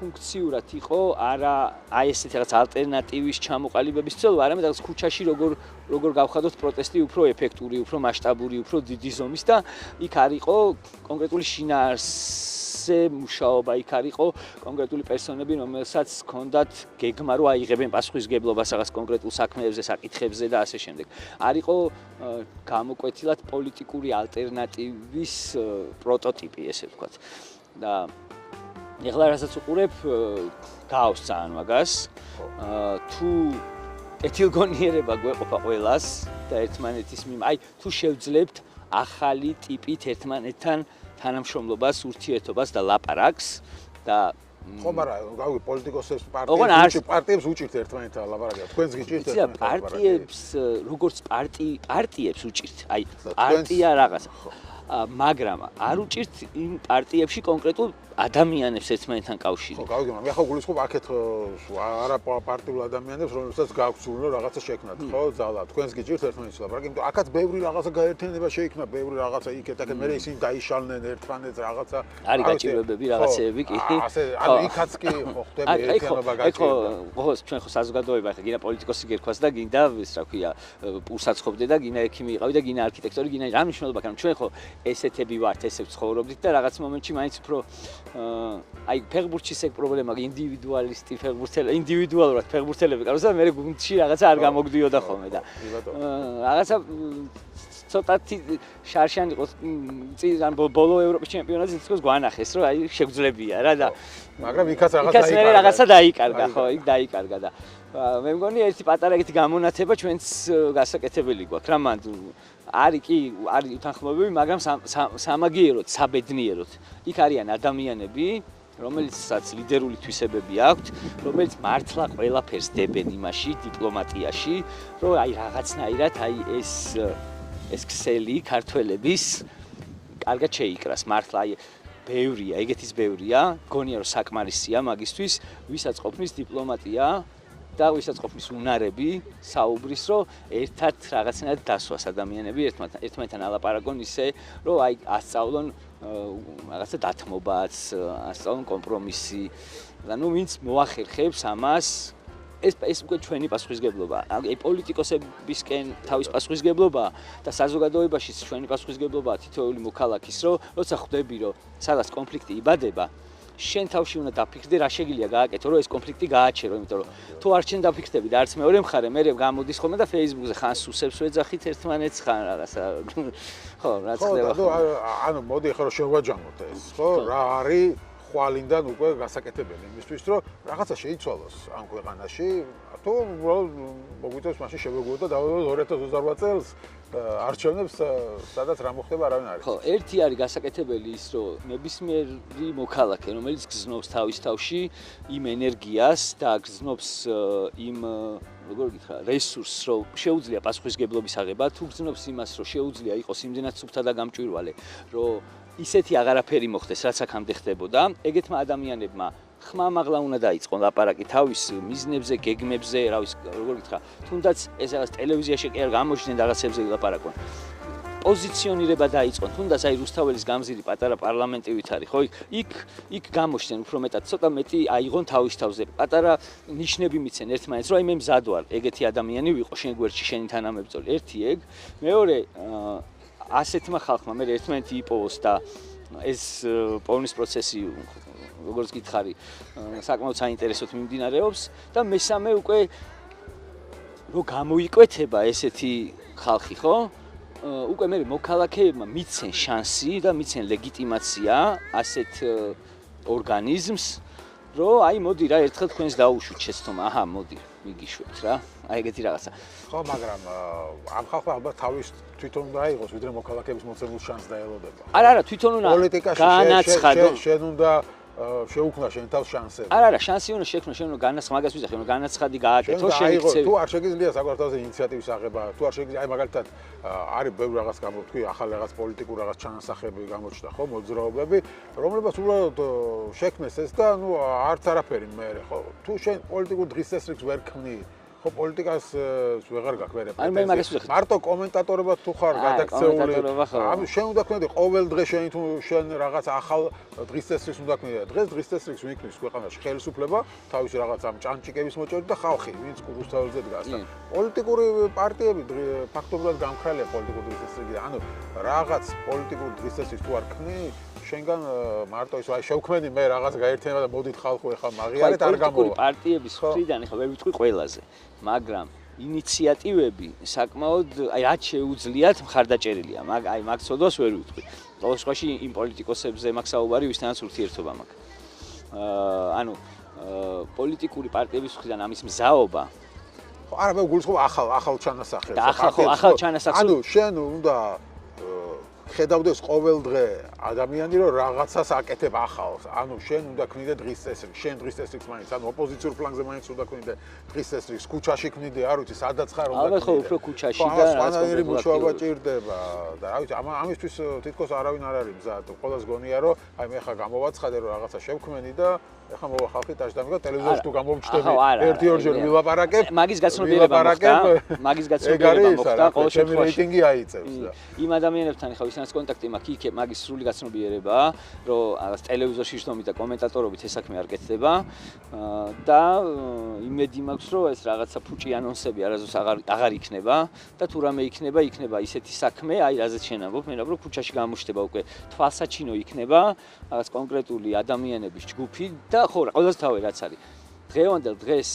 ფუნქციურად იყო, არა აი ესეთი რაღაც ალტერნატივის ჩამოყალიბების მცდელობა, არამედ რაღაც ქუჩაში როგორ გავხადოთ პროტესტი უფრო ეფექტური, უფრო მასშტაბური, უფრო დიდი ზომის და იქ არ იყო კონკრეტული შინაარსზე მუშაობა, იქ არ იყო კონკრეტული პერსონები, რომელსაც ჰქონდათ გეგმა, რომ აიღებენ პასუხისგებლობას რაღაც კონკრეტულ საქმეებზე, საკითხებზე და ასე შემდეგ. არ იყო გამოკვეთილად პოლიტიკური ალტერნატივის პროტოტიპი, ესე ვთქვათ. და ეხლა რასაც უყურებ, გაავს ძალიან მაგას. თუ კეთილგონიერება გვეყოფა ყველას და ერთმანეთის აი თუ შევძლებთ ახალი ტიპით ერთმანეთთან თანამშრომლობას, ურთიერთობას და ლაპარაკს და ხო, მაგრამ რავი, პოლიტიკოსებს პარტიებს უჭირთ ერთმანეთთან ლაპარაკი. თქვენს გიჭირთ პარტიებს, როგორც პარტიებს უჭირთ. აი პარტია რაღაცა. მაგრამ არ უჭირთ იმ პარტიებში კონკრეტულ ადამიანებს ერთმანეთთან კავშირი. ხო, გავიგე, მაგრამ ახლა გულისხმობ აქეთ არა პარტიულ ადამიანებს, რომლებსაც გააქვთ სულ რაღაცა შექმნათ, ხო, ძალა. თქვენს გიჭირთ ერთმანეთს ლაპარაკი, იმიტომ აქაც ბევრი რაღაცა გაერთიანება შეიქმნა, ბევრი რაღაცა იქეთ-აქეთ, მე ისინი დაიშალნენ ერთმანეთს რაღაცა. არის გაჭირვებები, რაღაცეები კი. ასე, ანუ იქაც კი ხო ხდება ერთიანობა გაჭირვება. ხო, ჩვენ ხო საზოგადოება ახლა გინდა პოლიტიკოსი გერქვას და გინდა ის რა ქვია, პურსაცხოვდე და გინდა ექიმი იყავი და გინდა არქიტექტორი, გინდა რა მნიშვნელობა აქვს, ჩვენ ხო ესეთები ვართ, ესე ვცხოვრობდით და რაღაც მომენტში მაინც უფრო აი ფეხბურთში ეს პრობლემა ინდივიდუალისტი ინდივიდუალურად ფეხბურთელები ყავს და მე გუნდში რაღაცა არ გამოგვდიოდა ხოლმე და რაღაცა ცოტათი შარშან იყო წინ ბოლო ევროპის ჩემპიონატზე თქოს გვანახეს რომ აი შეგვძლებია რა და მაგრამ იქაც რაღაცა დაიკარგა ხო იქ დაიკარგა და მე მგონი ერთი პატარა ეგეთი გამონათება ჩვენც გასაკეთებელი გვაქვს რა მანდ არის კი არის უთანხმოებები მაგრამ სამაგიეროდ საბედნიეროდ იქ არიან ადამიანები რომელიცაც ლიდერული თვისებები აქვთ რომელიც მართლა ყველაფერს დებენ იმაში დიპლომატიაში რომ აი რაღაცნაირად აი ეს ქსელი ქართველების კარგად შეიკრას მართლა აი ბევრია ეგეთის ბევრია გონია რომ საკმარისია მაგისთვის ვისაც ყოფნის დიპლომატია და ვისაც ყოფნის უნარები საუბრის რომ ერთად რაღაცნაირად დასვას ადამიანები ერთმანეთთან ალაპარაკონ ისე რომ აი ასწავლონ რაღაცა დათმობაც ასწავლონ კომპრომისი და ნუ ვინც მოახერხებს ამას ეს უკვე ჩვენი პასუხისგებლობა აი პოლიტიკოსებისკენ თავის პასუხისგებლობა და საზოგადოებაშიც ჩვენი პასუხისგებლობა თითოეული მოქალაქის რომ როცა ხვდები რომ სადაც კონფლიქტი იბადება შენ თავში უნდა დაფიქრდე რა შეგიძლია გააკეთო რომ ეს კონფლიქტი გააჩერო იმიტომ რომ თუ არ შენ დაფიქრდები და არც მეორე მხარე მე გამოდის ხოლმე და Facebook-ზე ხან სუსებს ვეძახით ერთმანეთს ხან რაღაცა ხო რაც ხდება ანუ მოდი ახლა რომ შევაჯამოთ ეს ხო რა არის ხვალინდან უკვე გასაკეთებელი იმისთვის რომ რაღაცა შეიცვალოს ამ ქვეყანაში თუ მოგვიწევს მაშინ შევეგუოთ და დავუდგოთ 2028 წელს არჩევნებს სადაც რა მოხდება არავინ არ არის. ხო, ერთი არის გასაკეთებელი ის, რომ ნებისმიერი მოქალაქე, რომელიც გზნობს თავის თავში იმ ენერგიას და გზნობს იმ როგორ გითხრა, რესურსს, რომ შეუძლია პასუხისგებლობის აღება, თუ გზნობს იმას, რომ შეუძლია იყოს იმდენად სუფთა და გამჭვირვალე, რომ ისეთი აღარაფერი მოხდეს, რაც აქამდე ხდებოდა, ეგეთმა ადამიანებმა ხმამაღლა უნდა დაიწყონ ლაპარაკი თავის მიზნებზე, გეგმებზე, რა ვიცი, როგორ გითხრა, თუნდაც ეს რაღაც ტელევიზიაში კი არ გამოჩნდნენ რაღაცებზე ლაპარაკონ. პოზიციონირება დაიწყონ, თუნდაც აი რუსთაველის გამზირი პატარა პარლამენტივით არის, ხო? იქ გამოჩნდნენ უფრო მეტად, ცოტა მეტი აიღონ თავის თავზე. პატარა ნიშნები მიცენ ერთმანეთს, რომ აი მე მზად ვარ, ეგეთი ადამიანი ვიყო შენ გვერდში შენი თანამებრძოლი. ერთი ეგ, მეორე ასეთმა ხალხმა მე ერთმანეთი იპოვოს და ეს პოვნის პროცესი როგორც გითხარი, საკმაოდ საინტერესოდ მიმდინარეობს და მესამე უკვე რომ გამოიკვეთება ესეთი ხალხი, ხო? უკვე მე მოქალაქეებმა მიცენ შანსი და მიცენ ლეგიტიმაცია ასეთ ორგანიზმს, რომ აი მოდი რა ერთხელ თქვენს დაუშვით შეცდომა, აჰა, მოდი, მიგიშვებთ რა. აი ეგეთი რაღაცა. ხო, მაგრამ ამ ხალხმა ალბათ თავის თვითონ უნდა აიღოს, ვიდრე მოქალაქეების მოცემულ შანსს დაელოდება. არა, თვითონ უნდა განაცხადო. შენ უნდა შეუქმნა შენ თავს შანსები. არა, შანსი უნდა შექმნა, შენ უნდა განაცხადი, მაგას ვიზახე, უნდა განაცხადი გააკეთო, შენ იქცევი. თუ არ შეგიძლია საკუთარ ინიციატივის აღება, თუ არ შეგიძლია, აი მაგალითად არის ბევრი რაღაც გამოთქვი, ახალ რაღაც პოლიტიკურ რაღაც ჩანასახები გამოჩნდა, ხო, მოძრაობები, რომლებსაც უბრალოდ შექმნეს ეს და ნუ არც არაფერი მე, ხო, თუ შენ პოლიტიკურ დღის წესრიგს ვერ ქმნი ხო პოლიტიკას ვეღარ გაქვს მე პრეტენზია. მარტო კომენტატორებად თუ ხარ გადაქცეული. ანუ შენ უნდა ქნედი ყოველ დღე შენ თუ შენ რაღაც ახალ დღის წესრიგს უნდა ქნედი. დღეს დღის წესრიგს ვიქნის ქვეყანაში ხელისუფლება, თავისი რაღაც ამ ჭანჭიკების მოჭედი და ხალხი, ვინც რუსთაველზე დგას და პოლიტიკური პარტიები ფაქტობრივად გამქრალია პოლიტიკური დღის წესრიგი. ანუ რაღაც პოლიტიკური დღის წესრიგს თუ არ ქნი შენგან მარტო ის აი შევქმენი მე რაღაც გაერთიანება და მოდით ხალხო ეხლა მაგიარეთ არ გამოვა. პოლიტიკური პარტიების მხრიდან ეხლა ვერ ვიტყვი ყველაზე, მაგრამ ინიციატივები საკმაოდ აი რაც შეუძლიათ მხარდაჭერილია. აი მაგ ცოდვას ვერ ვიტყვი. ყოველ შემთხვევაში იმ პოლიტიკოსებზე მაგ საუბარი ვისთანაც ურთიერთობა მაქვს. ანუ პოლიტიკური პარტიების მხრიდან ამის მზაობა ხო არა მე გულისხმობ ახალ ჩანასახებს. ახალ ჩანასახებს. ანუ შენ უნდა ხედავდეს ყოველ დღე ადამიანი რომ რაღაცას აკეთებ ახალს. ანუ შენ უნდა ქმნიდე დღის წესრიგს, შენ დღის წესრიგს მაინც, ანუ ოპოზიციურ ფლანგზე მაინც უნდა ქმნიდე დღის წესრიგს, ქუჩაში ქმნიდე, არ ვიცი, სადაც ხარ უნდა ქმნიდე. ალბათ ხო უფრო ქუჩაში და სხვანაირი მუშაობა ჭირდება და რა ვიცი, ამისთვის თითქოს არავინ არ არის მზად. ყველას გონია რომ აი მე ხა გამოვაცხადე რომ რაღაცა შევქმენი და ეხლა მოვა ხალხი ტაჟდამი და ტელევიზორში თუ გამოვჩნდები ერთი-ორჯერ ვილაპარაკებ. მაგის გაცნობიერება მოხდა ყოველ შემთხვევაში. რეიტინგი აიწევს და იმ ადამიანებთან ხა ვისაც კონტაქტი მაქვს, იქ მაგის სრული გაცნობიერებაა, რომ ტელევიზორში შრომით და კომენტატორობით ეს საქმე არ კეთდება და იმედი მაქვს, რომ ეს რაღაცა ფუჭი ანონსები არასდროს აღარ იქნება და თუ რამე იქნება ისეთი საქმე, აი რაზეც შენ ამბობ, მე რომ ქუჩაში გამოჩნდება უკვე თვალსაჩინო იქნება რაღაც კონკრეტული ადამიანების ჯგუფი და ხო რა, ყველას თავი რაც არის. დღევანდელ დღეს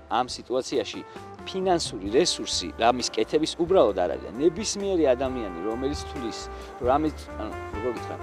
ამ სიტუაციაში ფინანსური რესურსი რამის კეთების უბრალოდ არ არის. ნებისმიერი ადამიანი, რომელიც თulis, რამის, როგორ გითხრა,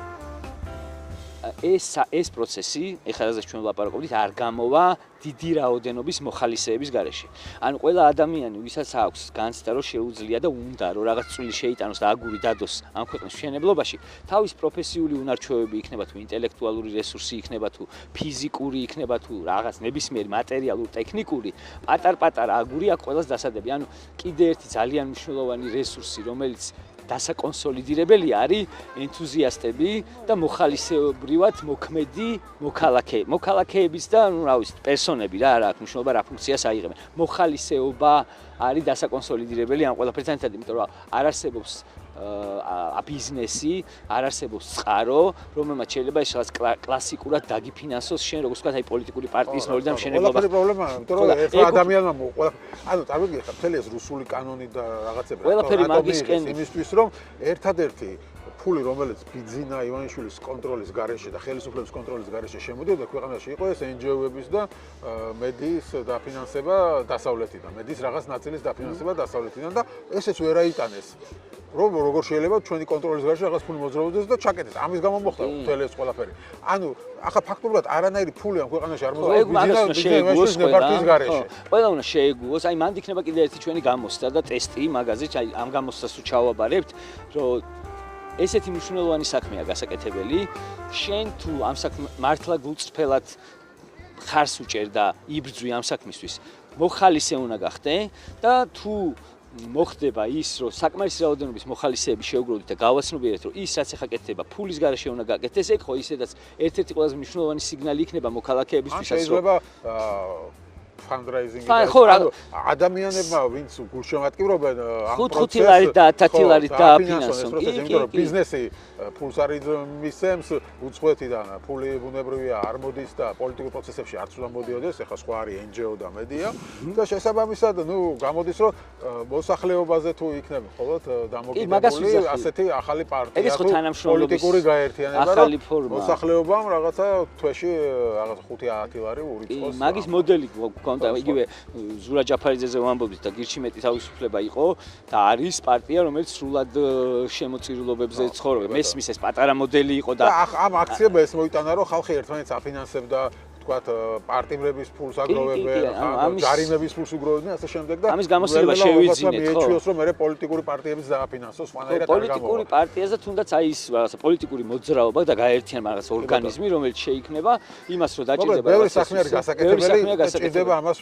ეს პროცესი, ეხლა რაზეც ჩვენ ვლაპარაკობთ, არ გამოვა დიდი რაოდენობის მოხალისეების გარეშე. ანუ ყველა ადამიანი, ვისაც აქვს განცდა, რომ შეუძლია და უნდა რომ რაღაც წვლილი შეიტანოს და აგური დადოს ამ ქვეყნის მშენებლობაში, თავის პროფესიული უნარჩვევები იქნება თუ ინტელექტუალური რესურსი იქნება თუ ფიზიკური იქნება თუ რაღაც ნებისმიერი მატერიალური, ტექნიკური, პატარ-პატარა აგური აქვს ყველას დასადები. ანუ კიდე ერთი ძალიან მნიშვნელოვანი რესურსი, რომელიც დასაკონსოლიდირებელი არის ენთუზიასტები და მოხალისეებრივად მოქმედი მოქალაქეების და ნუ რა ვიცი პერსონები რა აქვს მნიშვნელობა რა ფუნქციას აიღებენ. მოხალისეობა არის დასაკონსოლიდირებელი ამ ყველაფერთან ერთად, იმიტომ რომ არ არსებობს ბიზნესი, არ არსებობს წყარო, რომელმაც შეიძლება ეს რაღაც კლასიკურად დაგიფინანსოს შენ როგორც ვთქვათ, აი პოლიტიკური პარტიის მოლიდან მშენებლობა. ყველაფერი პრობლემაა, იმიტომ რომ ერთმა ადამიანმა ანუ წარმოგიდგენთ ხა მთელი ეს რუსული კანონი და რაღაცები. ყველაფერი მაგისკენ იმისთვის რომ ერთადერთი ფული, რომელიც ბიძინა ივანიშვილის კონტროლის გარეშე და ხელისუფლების კონტროლის გარეშე შემოდიოდა ქვეყანაში, იყო ეს NGO-ების და მედიის დაფინანსება დასავლეთიდან, მედიის რაღაც ნაწილის დაფინანსება დასავლეთიდან და ესეც ვერ აიტანეს. როგორ შეიძლება ჩვენი კონტროლის გარეშე რაღაც ფული მოძრაობდეს და ჩაკეტეს. ამის გამო მოხდა მთელი ეს ყველაფერი. ანუ ახლა ფაქტობრივად არანაირი ფული ამ ქვეყანაში არ მოძრაობს ბიზნესის პარტიის გარეშე. ყველა უნდა შეეგუოს. აი მანდ იქნება კიდე ერთი ჩვენი გამოსტა და ტესტი მაგაზე, აი ამ გამოსტას თუ ჩავაბარებთ, რომ ესეთი მნიშვნელოვანი საქმეა გასაკეთებელი. შენ თუ ამ საქმე მართლა გულწრფელად ხარს უჭერ და იბრძვი ამ საქმისთვის, მოხალისე უნდა გახდე და თუ მოხდება ის, რომ საკმარისი რაოდენობის მოხალისეები შეუგროვდით და გავაცნობიერეთ, რომ ის რაც ახლა კეთდება, ფულის გარეშე უნდა გაკეთდეს, ეგ ხო ისედაც ერთ-ერთი ყველაზე მნიშვნელოვანი სიგნალი იქნება მოქალაქეებისთვის, რომ შეიძლება fundraising ადამიანებმა ვინც გულშემატკივრობენ ამ პროცესს 5 ლარი და 10 ლარი დააფინანსონ. იმიტომ რომ ბიზნესი ფულს არ მისცემს უცხოეთიდან ფული ბუნებრივია არ მოდის და პოლიტიკურ პროცესებში არც უნდა მოდიოდეს, ეხლა სხვა არის NGO და მედია და შესაბამისად, ნუ გამოდის რომ მოსახლეობაზე თუ იქნება მხოლოდ დამოკიდებული ასეთი ახალი პარტია თუ პოლიტიკური გაერთიანება, რომ მოსახლეობამ რაღაცა თვეში რაღაც 5-10 ლარი ურიცხოს. მაგის მოდელი და იგივე ზურა ჯაფარიძეზე ვამბობთ და გირჩიმეტი თავისუფლება იყო და არის პარტია, რომელიც სრულად შემოწირულობებზე ცხოვრობს. მესმის ეს პატარა მოდელი იყო და ამ აქციებმა ეს მოიტანა, რომ ხალხი ერთმანეთს აფინანსებდა, თქვათ პარტიბრების ფულს აგროვებენ, ჯარიმების ფულს უგროვებენ, ასე შემდეგ და ამის გამოსილება შევიძინეთ, ხო? მიეჩვიოს, რომ მე პოლიტიკური პარტიებიც დააფინანსოს, სხვანაირად არ გამოვა. პოლიტიკური პარტიას და თუნდაც აი ის რაღაცა პოლიტიკური მოძრაობა და გაერთიანება რაღაც ორგანიზმი, რომელიც შეიქმნება იმას, რომ დაჭირდება ბევრი საქმე არის გასაკეთებელი, ჭირდება ამას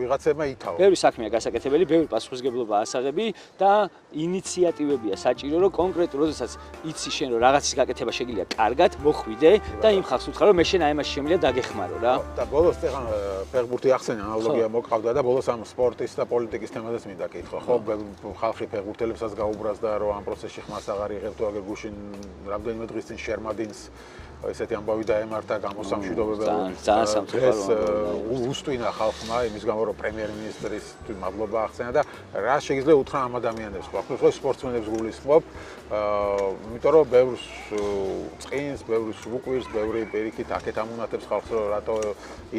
ვიღაცებმა ითავო. ბევრი საქმეა გასაკეთებელი, ბევრი პასუხისმგებლობა ასაღები და ინიციატივებია საჭირო, რომ კონკრეტულად, როდესაც იცი შენ რომ რაღაცის გაკეთება შეგიძლია კარგად, მოხვიდე და იმ ხალხს უთხრა, რომ მე შენ აი ამაში შემიძლია დაგეხმარო. და ბოლოს ეხლა ფეხბურთი ახსენე ანალოგია მოყავდა და ბოლოს ამ სპორტის და პოლიტიკის თემაზეც მინდა კითხო. ხო, ხალხი ფეხბურთელებსაც გაუბრას და რომ ამ პროცესში ხმას აღარ იღებ თუ აგერ გუშინ რამდენიმე დღის წინ შერმადინს ესეთი ამბავი დაემართა გამოსამშვიდობებელი. ძალიან სამწუხაროა. უსტვინა ხალხმა იმის გამო რომ პრემიერ-მინისტრის მადლობა აღწენა და რა შეიძლება უთხრა ამ ადამიანებს, ხო, სპორტსმენებს გულისხმობ. იმიტომ რომ ბევრს წინს, ბევრს უყვირს, ბევრი პირიქით აქეთ ამუნათებს ხალხს რომ რატო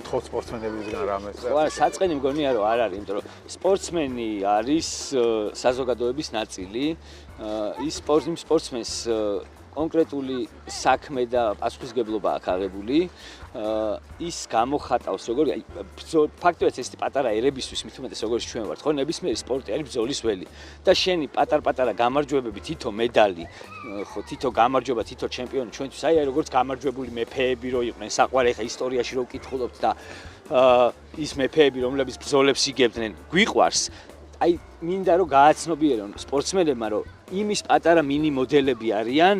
ითხოვთ სპორტსმენებისგან რამეს. ხო, საწყენი მგონია რომ არ არის, იმიტომ რომ სპორტსმენი არის საზოგადოების ნაწილი. ის სპორტსმენს კონკრეტული საქმე და პასუხისგებლობა აქვს აღებული. ის გამოხატავს როგორ ფაქტობრივად ეს პატარა ერებისთვის მით უმეტეს როგორც ჩვენ ვართ, ხო, ნებისმიერი სპორტი არის ბრძოლის ველი და შენი პატარ-პატარა გამარჯვებები, თითო медаლი, ხო, თითო გამარჯვება, თითო ჩემპიონი ჩვენთვის აი როგორც გამარჯვებული მეფეები რო იყვნენ, საყვარელი ხა ისტორიაში რო ვკითხულობთ და ის მეფეები, რომლებიც ბრძოლებს იგებდნენ, გვიყვარს. აი მინდა რომ გააცნობიერონ სპორტსმენებმა რომ იმის პატარა მინი მოდელები არიან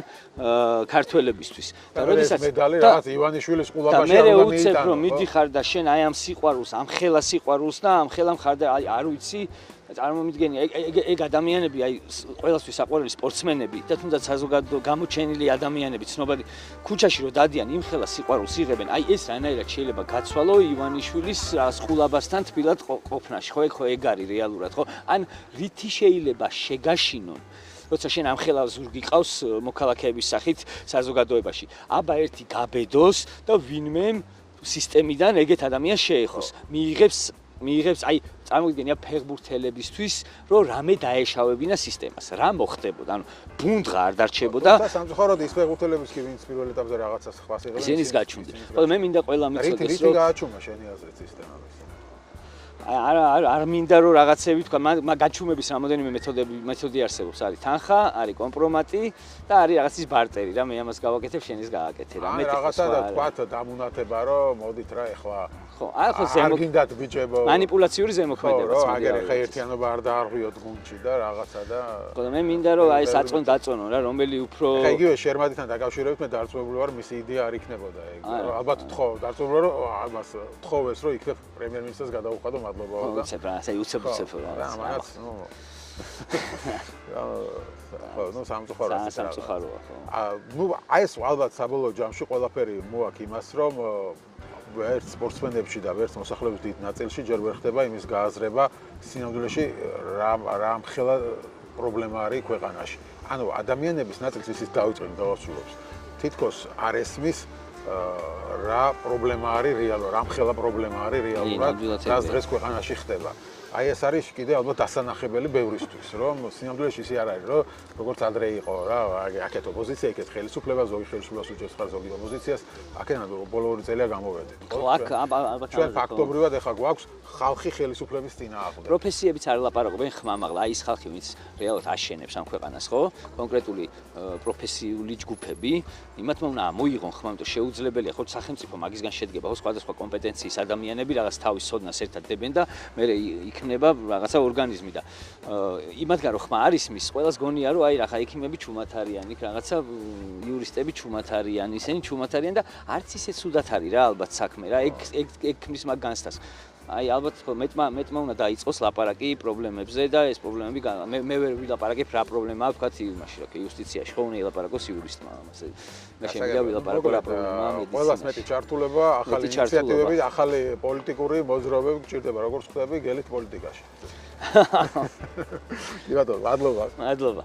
ქართველებისთვის და როდესაც медаლი რაღაც ივანიშვილის ყულაბაში არ უნდა მიიტანო. მე რომ მიდიხარ და შენ აი ამ სიყვარულს, ამ ხელა სიყვარულს და ამ ხელა მხარდა აი არ ვიცი წარმომიდგენი ეგ ადამიანები აი ყველასთვის საყვარელი სპორტსმენები და თუნდაც საზოგადო გამოჩენილი ადამიანები ცნობადი ქუჩაში რო დადიან იმ ხელა სიყვარულს იღებენ აი ეს რანაირად შეიძლება გაცვალო ივანიშვილის ყულაბასთან თბილად ყოფნაში ხო ეგ არის რეალურად ხო ან რითი შეიძლება შეგაშინონ როცა შენ ამ ხელა ზურგი ყავს მოქალაქეების სახით საზოგადოებაში აბა ერთი გაბედოს და ვინმე სისტემიდან ეგეთ ადამიანს შეეხოს მიიღებს აი წარმოგიდგენია ფეხბურთელებისთვის რომ რამე დაეშავებინა სისტემას რა მოხდებოდა ანუ ბუნდღა არ დარჩებოდა და სამწუხაროდ ის ფეხბურთელების კი ვინც პირველ ეტაპზე რაღაცას ხმას იღებენ ისინიც გაჩნდნენ ხოლო მე მინდა ყველა მიცოდეს რითი გააჩუმა შენი აზრით სისტემას არ მინდა რომ რაღაცები თქვა მაგ გაჩუმების რამოდენიმე მეთოდი არსებობს არის თანხა არის კომპრომატი და არის რაღაცის ბარტერი რა მე ამას გავაკეთებ შენ ის გააკეთე რა მე რაღაცა და თქვა დამუნათება რომ მოდით რა ეხლა ხო ახლა ზემო გინდათ ბიჭებო манипуляციური ზემოქმედებაც ხო აგერ ხა ერთიანობა არ დაარღვიოთ გუნდში და რაღაცა და ხო მე მინდა რომ აი დაწონო რა რომელი უფრო ხა იგივე შერმადიდან დაკავშირებით მე დარწმუნებული ვარ მისი იდეა არ იქნებოდა ეგ ალბათ თხოვ დარწმუნებული რომ ამას თხოვეს რომ იქნებ პრემიერ-მინისტრს გადაუხადო მადლობა და უცებ რა ასე უცებ რა მაგაც ნუ სამწუხაროა ნუ აი ეს ალბათ საბოლოო ჯამში ყველაფერი მოაქვს იმას რომ ერთ სპორტსმენებში და ერთ მოსახლეობის დიდ ნაწილში ჯერ ვერ ხდება იმის გააზრება სინამდვილეში რა მხელა პრობლემა არის ქვეყანაში. ანუ ადამიანების ნაწილს ისიც დაუჭირენ დავასრულებს. თითქოს არ ესმის რა პრობლემა არის რეალურად, რა მხელა პრობლემა არის რეალურად და დღეს ქვეყანაში ხდება. აი ეს არის კიდე ალბათ დასანახებელი ბევრისთვის, რომ სინამდვილეში ისე არ არის, რომ როგორც ადრე იყო რა, აქეთ ოპოზიცია, იქეთ ხელისუფლება, ზოგი ხელისუფლებას უჭერს ხარ ზოგი ოპოზიციას, აქედან ბოლო 2 წელია გამოვედით. ხო, აქ ალბათ ჩვენ ფაქტობრივად ეხა გვაქვს ხალხი ხელისუფლების წინააღმდეგ. პროფესიებიც არ ლაპარაკობენ ხმამაღლა, აი ეს ხალხი, ვინც რეალურად აშენებს ამ ქვეყანას, ხო? კონკრეტული პროფესიული ჯგუფები, იმათმა უნდა მოიღონ ხმა, იმიტომ შეუძლებელია ხო სახელმწიფო მაგისგან შედგება, ხო სხვადასხვა კომპეტენციის ადამიანები რაღაც თავის სოდნას ერთად დებენ და მე იქნება რაღაცა ორგანიზმი და იმათგან რომ ხმა არის მის ყველას გონია რომ აი რა ექიმები ჩუმად არიან იქ რაღაცა იურისტები ჩუმად არიან ისინი ჩუმად არიან და არც ისე ცუდად არის რა ალბათ საქმე რა ეგ ქმნის მაგ განცდას აი ალბათ მეტმა უნდა დაიწყოს ლაპარაკი პრობლემებზე და ეს პრობლემები მე ვერ ვილაპარაკებ რა პრობლემაა ვთქვათ იმაში რა იუსტიციაში ხო უნდა ილაპარაკოს იურისტმა ამაზე მე შემიძლია ვილაპარაკო რა პრობლემაა მედიცინაში ყველას მეტი ჩართულება ახალი ინიციატივები ახალი პოლიტიკური მოძრაობები გჭირდება როგორც ხდები გელით პოლიტიკაში კი ბატონო მადლობა